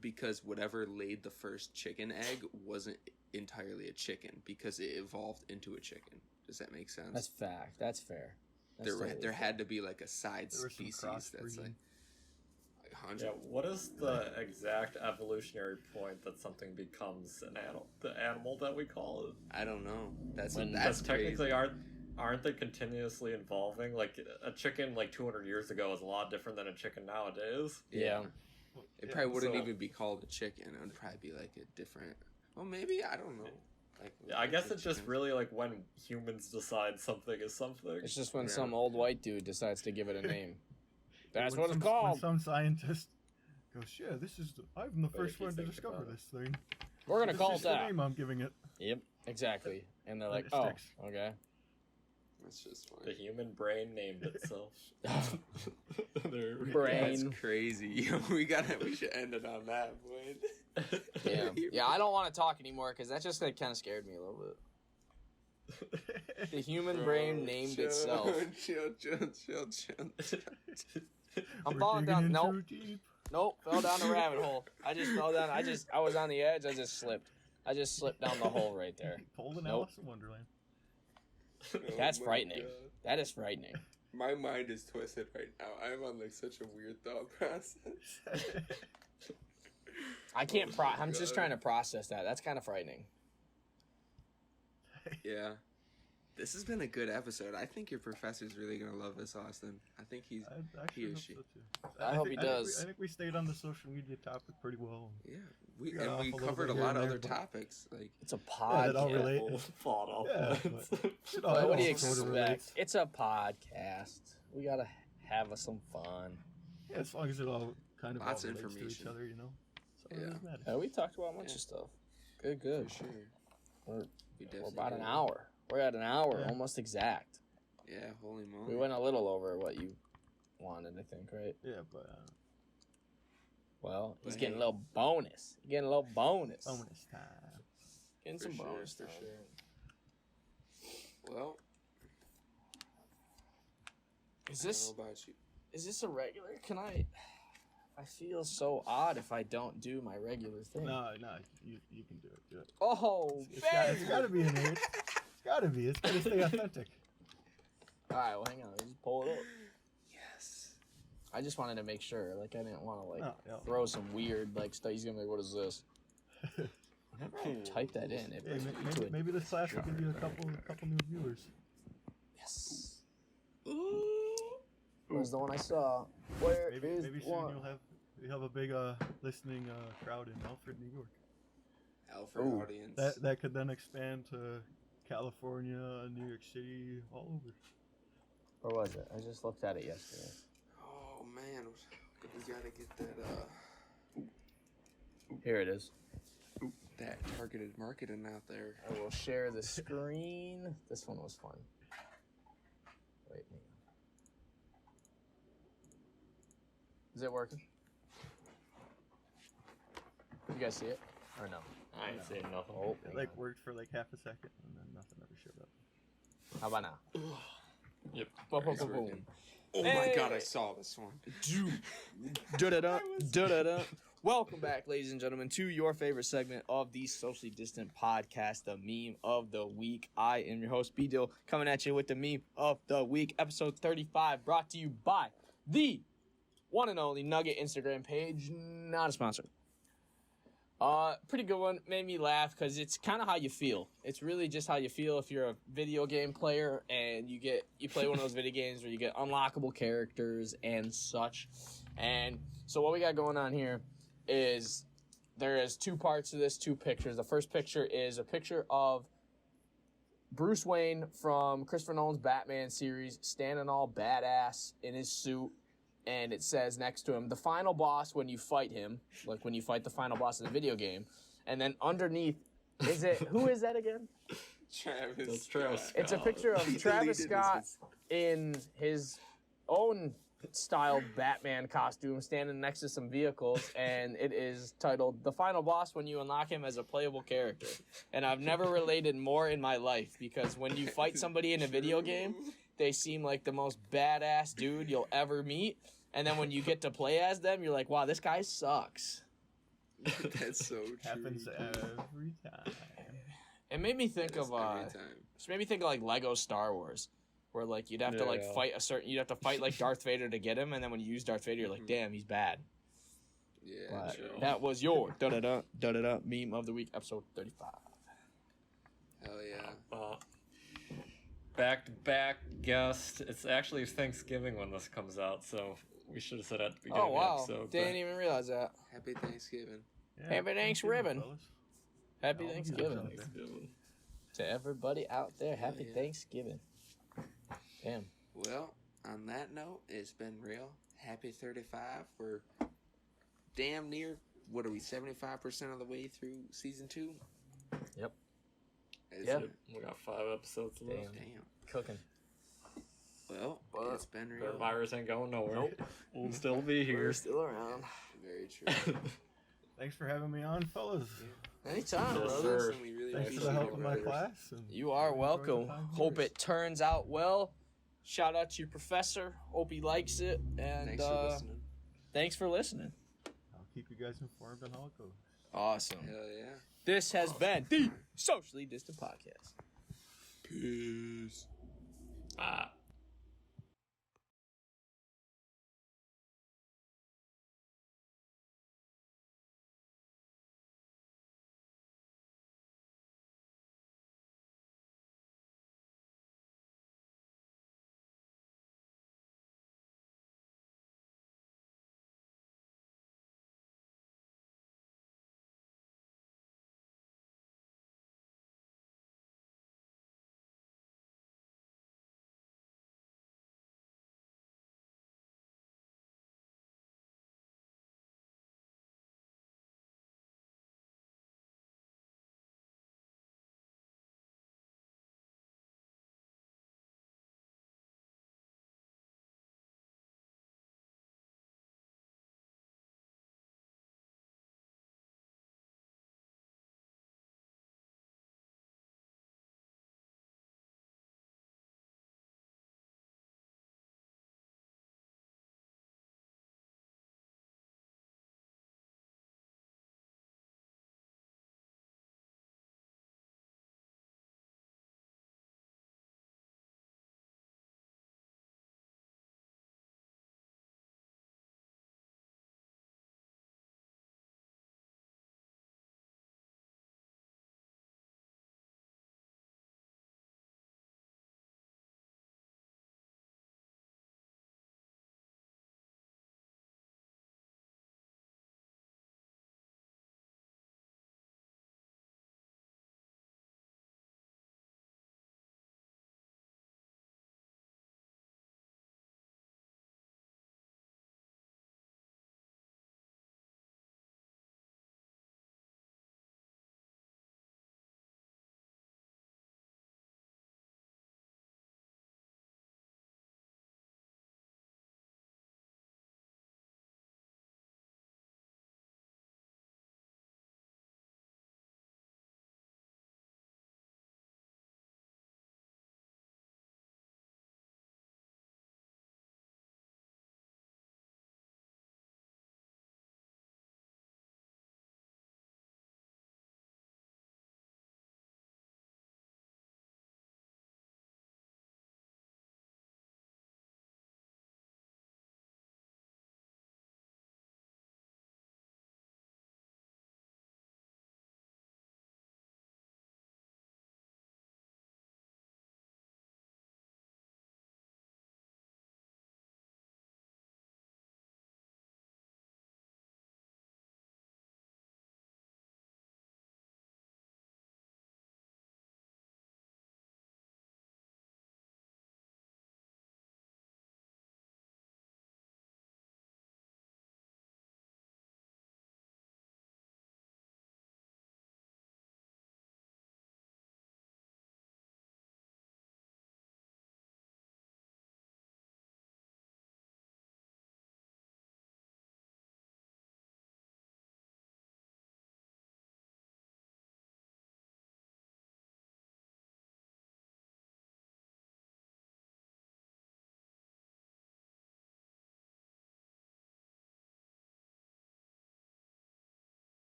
Because whatever laid the first chicken egg wasn't entirely a chicken because it evolved into a chicken. Does that make sense? That's fact. That's fair. That's totally there fair. had to be like a side There was some species that's crossbreeding. like 100. Yeah, what is the exact evolutionary point that something becomes an animal? The animal that we call it. I don't know. That's Because technically, crazy. aren't they continuously evolving? Like a chicken like 200 years ago is a lot different than a chicken nowadays. Yeah. It probably wouldn't so- even be called a chicken. It would probably be like a different. Well, maybe I don't know. Like Yeah, I guess it's just chickens. really like when humans decide something is something. It's just when Yeah. some old white dude decides to give it a name. That's When what it's some- when called. some scientist goes, yeah, I'm the But if first you one to think discover about it. this thing. We're gonna This call is it the that. name I'm giving it. Yep, exactly. And they're And like, it oh, sticks. okay. That's just The funny. human brain named itself. There we go. Brain. That's crazy. We should end it on that point. Yeah, yeah. I don't want to talk anymore because that just like kind of scared me a little bit. The human brain named chill, itself. Chill. I'm We're falling digging down. in Nope, too deep. nope. Fell down the rabbit hole. I just fell down. I was on the edge. I just slipped. I just slipped down the hole right there. Pulled an Nope. Alice in Wonderland. That's Oh my frightening. God. That is frightening. My mind is twisted right now. I'm on like such a weird thought process. I can't. Oh my I'm just God. trying to process that. That's kind of frightening. Yeah. This has been a good episode. I think your professor's really gonna love this, Austin. I think he's I actually or hope she. so too. I hope he think does. I think we stayed on the social media topic pretty well. yeah. We got off We a little covered a bit here lot of and other there, but- topics. Like It's a Yeah, that all podcast. relate. Fought off. Yeah, points. but- It Well, all what do you sort of expect? relates. It's a podcast. We gotta have some fun. Yeah, as long as it all kind of Lots all of relates to each information. other, you know. So it Yeah. doesn't matter. Yeah, we talked about a bunch Yeah. of stuff. Good. for sure. We're, We we're definitely about an did. hour. We're at an hour, Yeah. almost exact. Yeah, holy moly. We went a little over what you wanted, I think, right? Yeah, but Well, he's But getting a hey. little bonus. He's getting a little bonus. bonus time. Getting For some sure, bonus for time. sure. Well, Is I this don't know about you. is this a regular? Can I feel so odd if I don't do my regular thing. No, you can do it. Do it. Oh, It's got to be in here. It's got to be. It's got to stay authentic. All right, well, hang on. Let me just pull it up. Yes. I just wanted to make sure. Like, I didn't want to like Oh, yeah. throw some weird like stuff. He's gonna be like, "What is this?" Whenever I type that in, it Hey, brings me to a maybe this class will give you a couple new viewers. yes. Ooh. Where's the one I saw? Where Maybe is maybe soon one? you'll have a big listening crowd in Alfred, New York. Alfred Ooh. audience. That could then expand to California, New York City, all over. Or was it? I just looked at it yesterday. Oh man, we gotta get that Here it is. that targeted marketing out there. I will share the screen. This one was fun. Wait. Is it working? You guys see it? Or no? I ain't saying nothing. Oh, It like worked for like half a second and then nothing ever showed up. how about now? Yep. Boom, boom, It's boom, boom. working. Oh my Hey! god, I saw this one. Da-da-da, da-da-da. Welcome back, ladies and gentlemen, to your favorite segment of the Socially Distant Podcast, the Meme of the Week. I am your host, B-Dill, coming at you with the Meme of the Week, episode 35, brought to you by the one and only Nugget Instagram page, not a sponsor. Pretty good one. Made me laugh because it's kind of how you feel. It's really just how you feel if you're a video game player and you play one of those video games where you get unlockable characters and such. And so what we got going on here is there is two parts to this, two pictures. The first picture is a picture of Bruce Wayne from Christopher Nolan's Batman series standing all badass in his suit. And it says next to him, the final boss when you fight him, like when you fight the final boss in the video game. And then underneath, who is that again? Travis. That's Travis. It's a picture of Travis Scott in his own style Batman costume standing next to some vehicles. And it is titled, the final boss when you unlock him as a playable character. And I've never related more in my life because when you fight somebody in a video game, they seem like the most badass dude you'll ever meet. And then when you get to play as them, you're like, wow, this guy sucks. That's so true. Happens every time. It made me think of Every time. just made me think of like Lego Star Wars, where like you'd have to like Yeah. you'd have to fight like Darth Vader to get him, and then when you use Darth Vader, you're like, damn, he's bad. Yeah, But true. that was your da-da-da meme of the week, episode 35. Hell yeah. Back-to-back guest. It's actually Thanksgiving when this comes out, so we should have said at the beginning Oh wow, of the episode. didn't even realize that. Happy Thanksgiving. Yeah, Happy Thanksgiving. fellas. Happy Oh, Thanksgiving yeah. to everybody out there. Happy yeah. Thanksgiving. Damn. Well, on that note, it's been real. Happy 35. We're damn near, what are we, 75% of the way through season 2? Yep. Yep. We got 5 episodes left. Damn. Damn. Cooking. Well, But it's been The real. virus ain't going nowhere. Nope. We'll still be here. We're still around. Very true. Thanks for having me on, fellas. Anytime, Yes, brother. sir. We really Thanks for appreciate the help it, in my brothers. class. And You are enjoy welcome. the time Hope here. it turns out well. Shout out to your professor. Hope he likes it. And Thanks for listening. thanks for listening. I'll keep you guys informed on how it goes. Awesome. Hell yeah. This has been the Socially Distant Podcast. Peace. Ah.